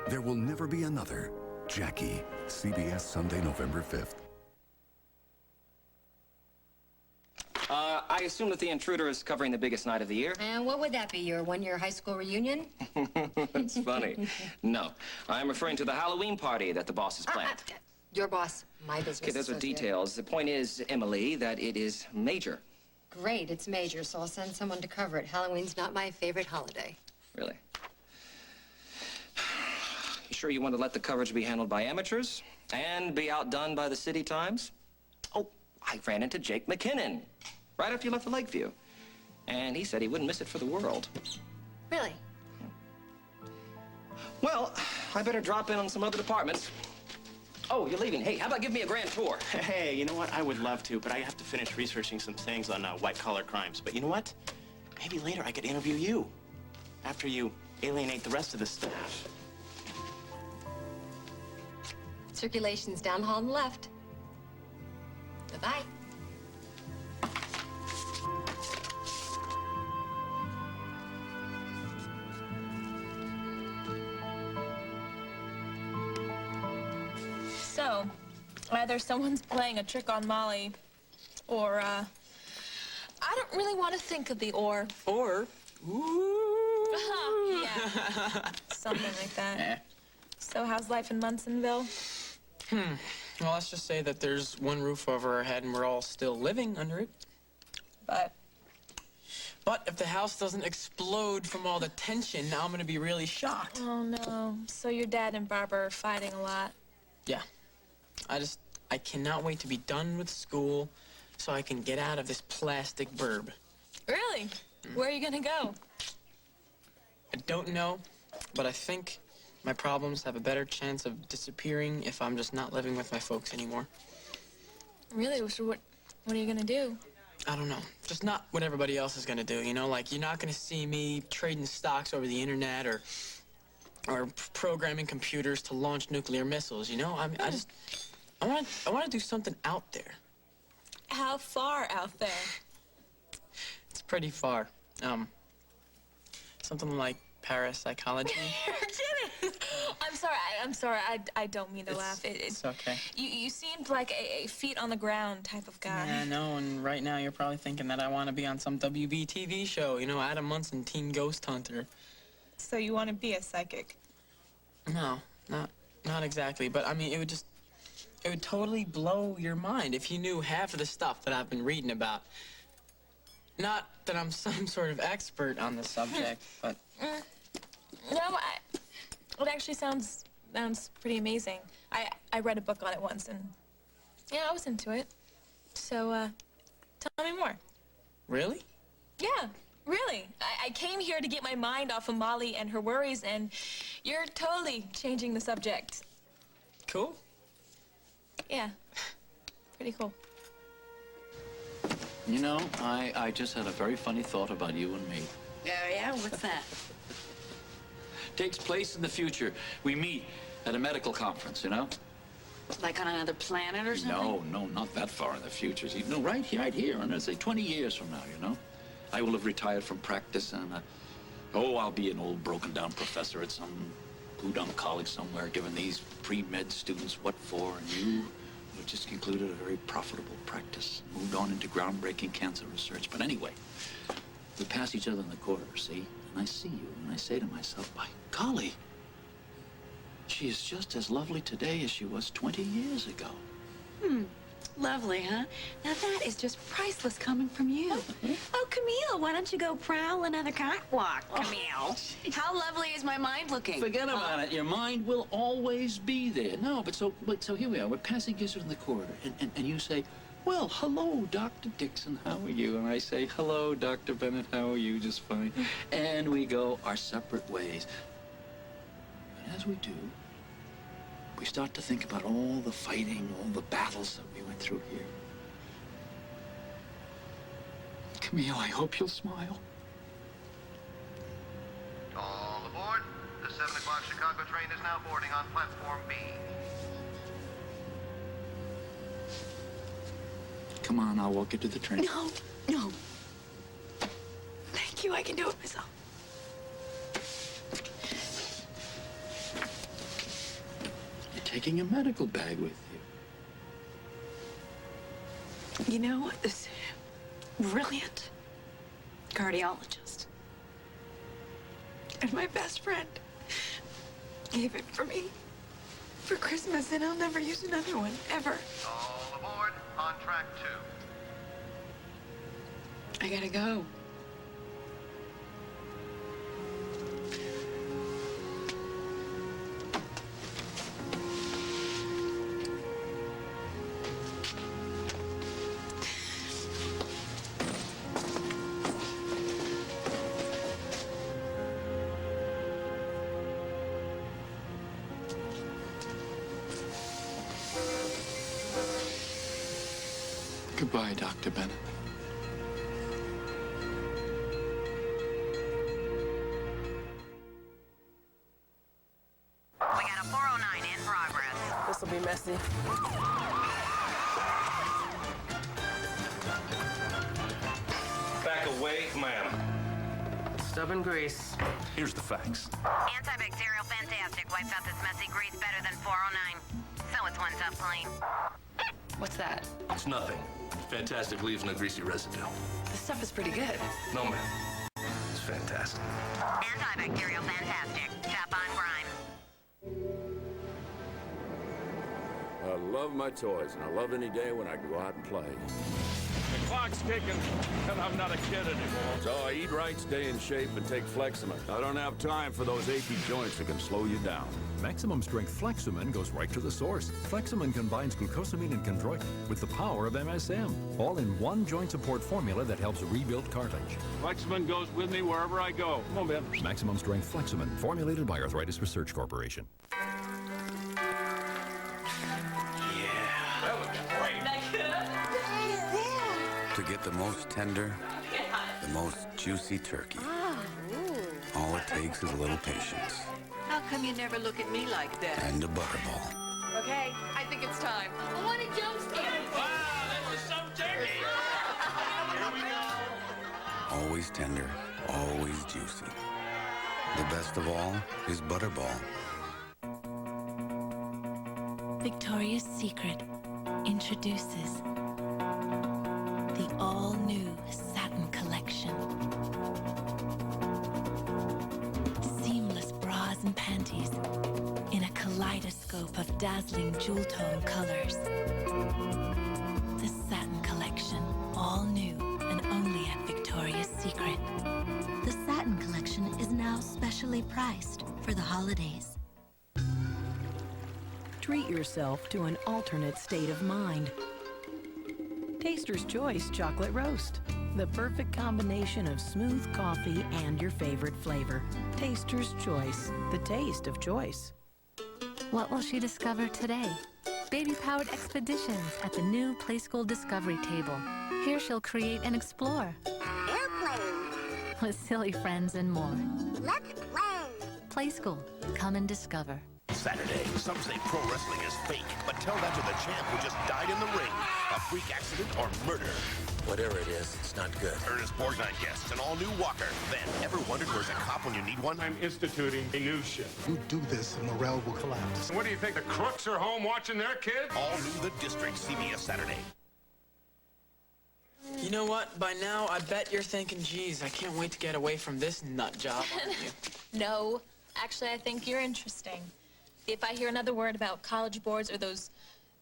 Speaker 13: There will never be another Jackie. CBS Sunday, November 5th.
Speaker 5: I assume that The Intruder is covering the biggest night of the year.
Speaker 8: And what would that be, your one-year high school reunion?
Speaker 5: It's funny. No, I'm referring to the Halloween party that the boss has planned.
Speaker 8: Your boss, my business.
Speaker 5: Okay, those are
Speaker 8: associate.
Speaker 5: details. The point is, Emily, that it is major.
Speaker 8: Great, it's major, so I'll send someone to cover it. Halloween's not my favorite holiday.
Speaker 5: Really? You sure you want to let the coverage be handled by amateurs and be outdone by the City Times? Oh, I ran into Jake McKinnon right after you left for Lakeview. And he said he wouldn't miss it for the world.
Speaker 8: Really?
Speaker 5: Well, I better drop in on some other departments. Oh, you're leaving. Hey, how about give me a grand tour?
Speaker 6: Hey, you know what? I would love to, but I have to finish researching some things on white-collar crimes. But you know what? Maybe later I could interview you after you alienate the rest of the staff.
Speaker 8: Circulation's down the hall on the left. Bye-bye.
Speaker 1: Either someone's playing a trick on Molly, or, I don't really want to think of the or.
Speaker 2: Or, ooh.
Speaker 1: Yeah, something like that.
Speaker 2: Eh.
Speaker 1: So how's life in Munsonville?
Speaker 2: Well, let's just say that there's one roof over our head and we're all still living under it. But if the house doesn't explode from all the tension, now I'm gonna be really shocked.
Speaker 1: Oh, no. So your dad and Barbara are fighting a lot.
Speaker 2: Yeah. I cannot wait to be done with school so I can get out of this plastic burb.
Speaker 1: Really? Where are you gonna go?
Speaker 2: I don't know, but I think my problems have a better chance of disappearing if I'm just not living with my folks anymore.
Speaker 1: Really? So what are you gonna do?
Speaker 2: I don't know. Just not what everybody else is gonna do, you know? Like, you're not gonna see me trading stocks over the internet or programming computers to launch nuclear missiles, you know? I mean, I want to do something out there.
Speaker 1: How far out there?
Speaker 2: It's pretty far. Something like parapsychology.
Speaker 1: You're kidding. I'm sorry. I don't mean to laugh.
Speaker 2: It's okay.
Speaker 1: You seemed like a feet on the ground type of guy.
Speaker 2: Yeah, I know, and right now you're probably thinking that I want to be on some WB TV show, you know, Adam Munson, Teen Ghost Hunter.
Speaker 1: So you want to be a psychic?
Speaker 2: No, not exactly, but I mean, it would totally blow your mind if you knew half of the stuff that I've been reading about. Not that I'm some sort of expert on the subject, but...
Speaker 1: No, it actually sounds pretty amazing. I read a book on it once, and yeah, I was into it. So, tell me more.
Speaker 2: Really?
Speaker 1: Yeah, really. I came here to get my mind off of Molly and her worries, and you're totally changing the subject.
Speaker 2: Cool.
Speaker 1: Yeah, pretty cool.
Speaker 12: You know, I just had a very funny thought about you and me.
Speaker 4: Yeah, what's that?
Speaker 12: Takes place in the future. We meet at a medical conference, you know?
Speaker 4: Like on another planet or something?
Speaker 12: No, not that far in the future. You know, right here, and say 20 years from now, you know? I will have retired from practice, and, I'll be an old broken-down professor at some blue-down college somewhere, giving these pre-med students what for, and you have just concluded a very profitable practice, moved on into groundbreaking cancer research. But anyway, we pass each other in the corridor, see? And I see you, and I say to myself, by golly, she is just as lovely today as she was 20 years ago.
Speaker 4: Lovely, huh? Now that is just priceless coming from you. Oh, Camille, why don't you go prowl another catwalk, Camille? How lovely is my mind looking?
Speaker 12: Forget about it. Your mind will always be there. No, but so here we are. We're passing each other in the corridor, and you say, well, hello, Dr. Dixon, how are you? And I say, hello, Dr. Bennett, how are you? Just fine. And we go our separate ways. But as we do, we start to think about all the fighting, all the battles that we went through here. Camille, I hope you'll smile.
Speaker 3: All aboard. The 7 o'clock Chicago train is now boarding on platform B.
Speaker 12: Come on, I'll walk you to the train.
Speaker 4: No. Thank you, I can do it myself.
Speaker 12: You're taking a medical bag with you.
Speaker 4: You know, this brilliant cardiologist and my best friend gave it for me for Christmas, and I'll never use another one, ever.
Speaker 3: All aboard on track 2.
Speaker 4: I gotta go.
Speaker 12: Goodbye, Dr. Bennett.
Speaker 14: We got a 409 in progress.
Speaker 2: This will be messy.
Speaker 16: Back away, ma'am.
Speaker 2: Stubborn grease.
Speaker 16: Here's the facts.
Speaker 14: Antibacterial Fantastic wipes out this messy grease better than 409. So it's one tough clean.
Speaker 4: What's that?
Speaker 16: It's nothing. Fantastic leaves and a greasy residue.
Speaker 4: This stuff is pretty good.
Speaker 16: No, ma'am. It's fantastic.
Speaker 14: Antibacterial fantastic. Tap on Prime.
Speaker 9: I love my toys, and I love any day when I can go out and play.
Speaker 18: The clock's ticking, and I'm not a kid anymore.
Speaker 9: So I eat right, stay in shape, and take Fleximin. I don't have time for those achy joints that can slow you down.
Speaker 22: Maximum strength Fleximin goes right to the source. Fleximin combines glucosamine and chondroitin with the power of MSM, all in one joint support formula that helps rebuild cartilage.
Speaker 18: Fleximin goes with me wherever I go. Come on, Ben.
Speaker 22: Maximum strength Fleximin, formulated by Arthritis Research Corporation.
Speaker 24: To get the most tender, the most juicy turkey, all it takes is a little patience
Speaker 25: How come you never look at me like that?
Speaker 24: and a butterball.
Speaker 25: Okay, I think it's time.
Speaker 15: I want a jump scare.
Speaker 18: Wow, that was some turkey! Here we go.
Speaker 24: Always tender, always juicy. The best of all is butterball.
Speaker 10: Victoria's Secret introduces the all-new satin collection. Seamless bras and panties in a kaleidoscope of dazzling jewel tone colors. The satin collection, all new and only at Victoria's Secret.
Speaker 26: The satin collection is now specially priced for the holidays.
Speaker 27: Treat yourself to an alternate state of mind. Taster's Choice Chocolate Roast. The perfect combination of smooth coffee and your favorite flavor. Taster's Choice. The taste of choice.
Speaker 28: What will she discover today? Baby-powered expeditions at the new Play School Discovery Table. Here she'll create and explore.
Speaker 15: Airplane.
Speaker 28: With silly friends and more.
Speaker 15: Let's play.
Speaker 28: Play School. Come and discover.
Speaker 29: Saturday, some say pro wrestling is fake, but tell that to the champ who just died in the ring. A freak accident or murder.
Speaker 30: Whatever it is, it's not good.
Speaker 29: Ernest Borgnine guests an all-new Walker. Then, ever wondered where's a cop when you need one?
Speaker 18: I'm instituting a new shift.
Speaker 30: You do this and morale will collapse.
Speaker 18: What do you think, the crooks are home watching their kids?
Speaker 29: All new The District, CBS Saturday.
Speaker 2: You know what? By now, I bet you're thinking, geez, I can't wait to get away from this nut job, aren't you?
Speaker 1: No. Actually, I think you're interesting. If I hear another word about college boards or those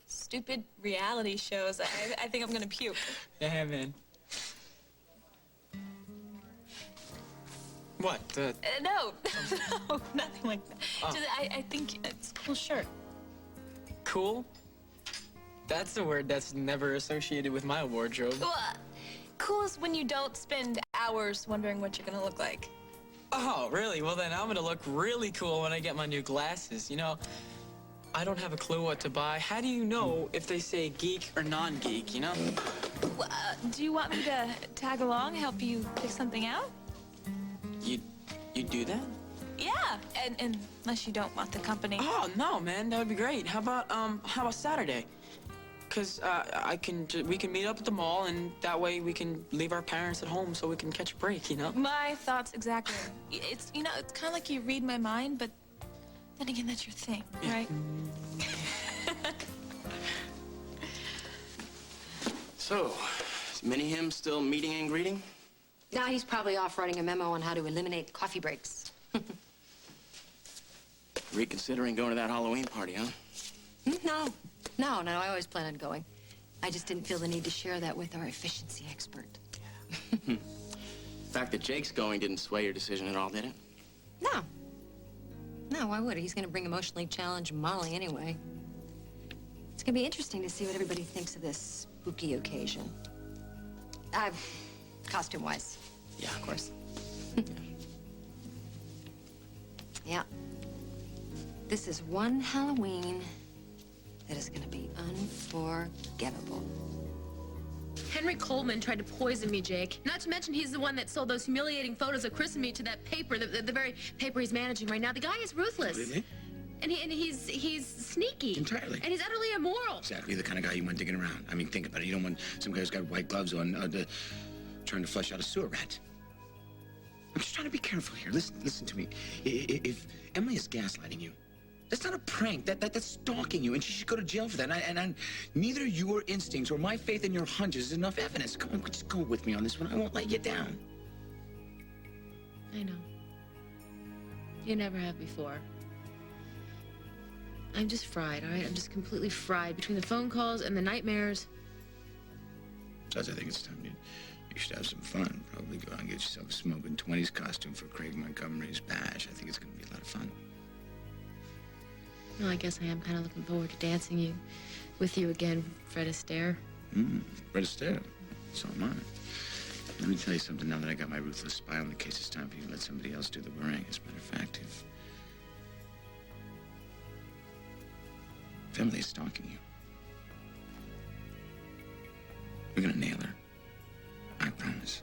Speaker 1: stupid reality shows, I think I'm gonna puke.
Speaker 2: Yeah, man. What?
Speaker 1: No, no, nothing like that. Just, I think it's a cool shirt.
Speaker 2: Cool? That's the word that's never associated with my wardrobe.
Speaker 1: Well, cool is when you don't spend hours wondering what you're gonna look like.
Speaker 2: Oh, really? Well, then I'm gonna look really cool when I get my new glasses. You know, I don't have a clue what to buy. How do you know if they say geek or non-geek, you know?
Speaker 1: Well, do you want me to tag along, help you pick something out?
Speaker 2: You do that?
Speaker 1: Yeah, and unless you don't want the company.
Speaker 2: Oh, no, man, that would be great. How about Saturday? Because we can meet up at the mall, and that way we can leave our parents at home so we can catch a break, you know?
Speaker 1: My thoughts exactly. It's, you know, it's kind of like you read my mind, but then again, that's your thing, right?
Speaker 6: So, is Minnie him still meeting and greeting?
Speaker 8: Now he's probably off writing a memo on how to eliminate coffee breaks.
Speaker 6: Reconsidering going to that Halloween party, huh?
Speaker 8: No, I always plan on going. I just didn't feel the need to share that with our efficiency expert.
Speaker 6: The fact that Jake's going didn't sway your decision at all, did it?
Speaker 8: No, why would he? He's gonna bring emotionally challenged Molly anyway. It's gonna be interesting to see what everybody thinks of this spooky occasion. Costume-wise.
Speaker 6: Yeah,
Speaker 8: of course. Yeah. This is one Halloween that is gonna be unforgettable.
Speaker 7: Henry Coleman tried to poison me, Jake. Not to mention he's the one that sold those humiliating photos of Chris and me to that paper, the very paper he's managing right now. The guy is ruthless.
Speaker 31: Really?
Speaker 7: And he's sneaky.
Speaker 31: Entirely.
Speaker 7: And he's utterly immoral.
Speaker 31: Exactly the kind of guy you want digging around. I mean, think about it. You don't want some guy who's got white gloves on trying to flush out a sewer rat. I'm just trying to be careful here. Listen to me. If Emily is gaslighting you, That's not a prank. That's stalking you, and she should go to jail for that. And neither your instincts or my faith in your hunches is enough evidence. Come on, just go with me on this one. I won't let you down.
Speaker 7: I know. You never have before. I'm just fried, all right? I'm just completely fried between the phone calls and the nightmares.
Speaker 31: Besides, I think it's time you should have some fun. Probably go out and get yourself a smoking 20s costume for Craig Montgomery's bash. I think it's going to be a lot of fun.
Speaker 7: Well, I guess I am kind of looking forward to dancing with you again, Fred Astaire.
Speaker 31: Fred Astaire. So am I. Let me tell you something. Now that I got my ruthless spy on the case, it's time for you to let somebody else do the worrying. As a matter of fact, if Emily is stalking you, we're gonna nail her. I promise.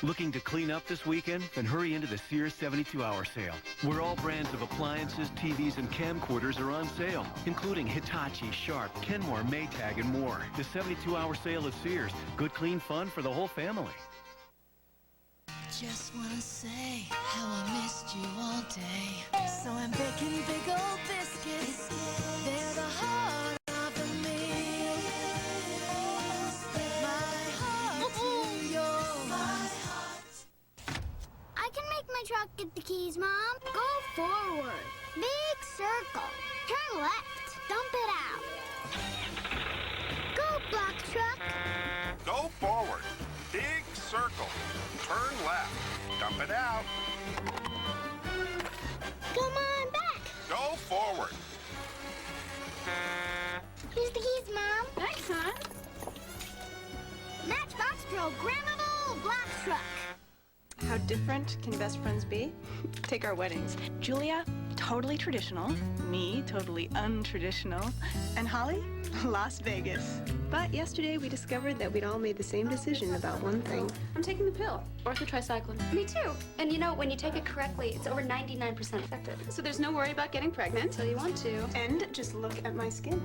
Speaker 3: Looking to clean up this weekend? Then hurry into the Sears 72-hour sale, where all brands of appliances, TVs, and camcorders are on sale, including Hitachi, Sharp, Kenmore, Maytag, and more. The 72-hour sale at Sears. Good, clean fun for the whole family.
Speaker 26: Just wanna say how I missed you all day. So I'm baking big old biscuits. They're the heart of the meal. My heart to yours.
Speaker 15: I can make my truck get the keys, Mom. Go forward. Big circle. Turn left. Dump it out. Go, black truck.
Speaker 29: Go forward. Big circle. Turn left. Dump it out.
Speaker 15: Come on, back.
Speaker 29: Go forward.
Speaker 15: Here's the keys, Mom. Thanks, hon. Matchbox programmable black truck.
Speaker 4: How different can best friends be? Take our weddings. Julia, totally traditional. Me, totally untraditional. And Holly, Las Vegas. But yesterday we discovered that we'd all made the same decision about one thing.
Speaker 5: I'm taking the pill. Orthotricycline. Me too. And you know, when you take it correctly, it's over 99% effective. So there's no worry about getting pregnant until you want to.
Speaker 4: And just look at my skin.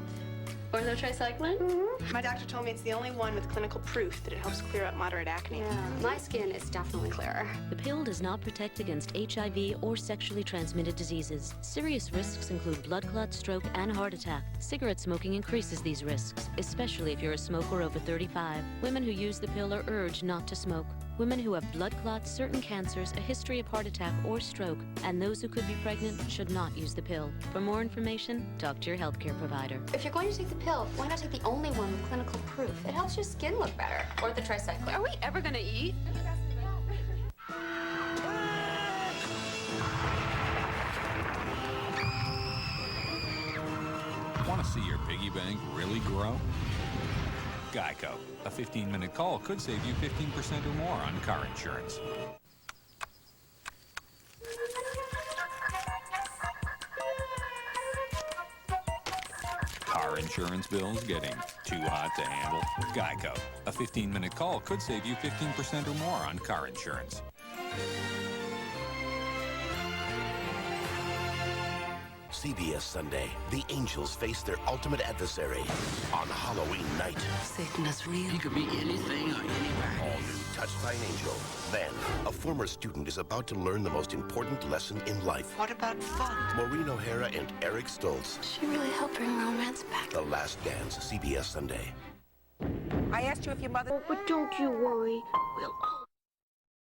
Speaker 5: Orthotricycline?
Speaker 4: Mm-hmm. My doctor told me it's the only one with clinical proof that it helps clear up moderate acne.
Speaker 5: Yeah, my skin is definitely clearer.
Speaker 11: The pill does not protect against HIV or sexually transmitted diseases. Serious risks include blood clot, stroke, and heart attack. Cigarette smoking increases these risks, especially if you're a smoker over 35. Women who use the pill are urged not to smoke. Women who have blood clots, certain cancers, a history of heart attack or stroke, and those who could be pregnant should not use the pill. For more information, talk to your healthcare provider.
Speaker 5: If you're going to take the pill, why not take the only one with clinical proof? It helps your skin look better. Orthotricycline. Are we ever gonna eat?
Speaker 22: Want to see your piggy bank really grow? Geico. A 15-minute call could save you 15% or more on car insurance. Car insurance bills getting too hot to handle? Geico. A 15-minute call could save you 15% or more on car insurance.
Speaker 29: CBS Sunday. The angels face their ultimate adversary on Halloween night.
Speaker 26: Satan is real. He could be anything or anybody.
Speaker 29: All new Touched by an Angel. Then, a former student is about to learn the most important lesson in life.
Speaker 26: What about fun?
Speaker 29: Maureen O'Hara and Eric Stoltz.
Speaker 26: She really helped bring romance back.
Speaker 29: The Last Dance, CBS Sunday.
Speaker 12: I asked you if your mother...
Speaker 15: Oh, but don't you worry. We'll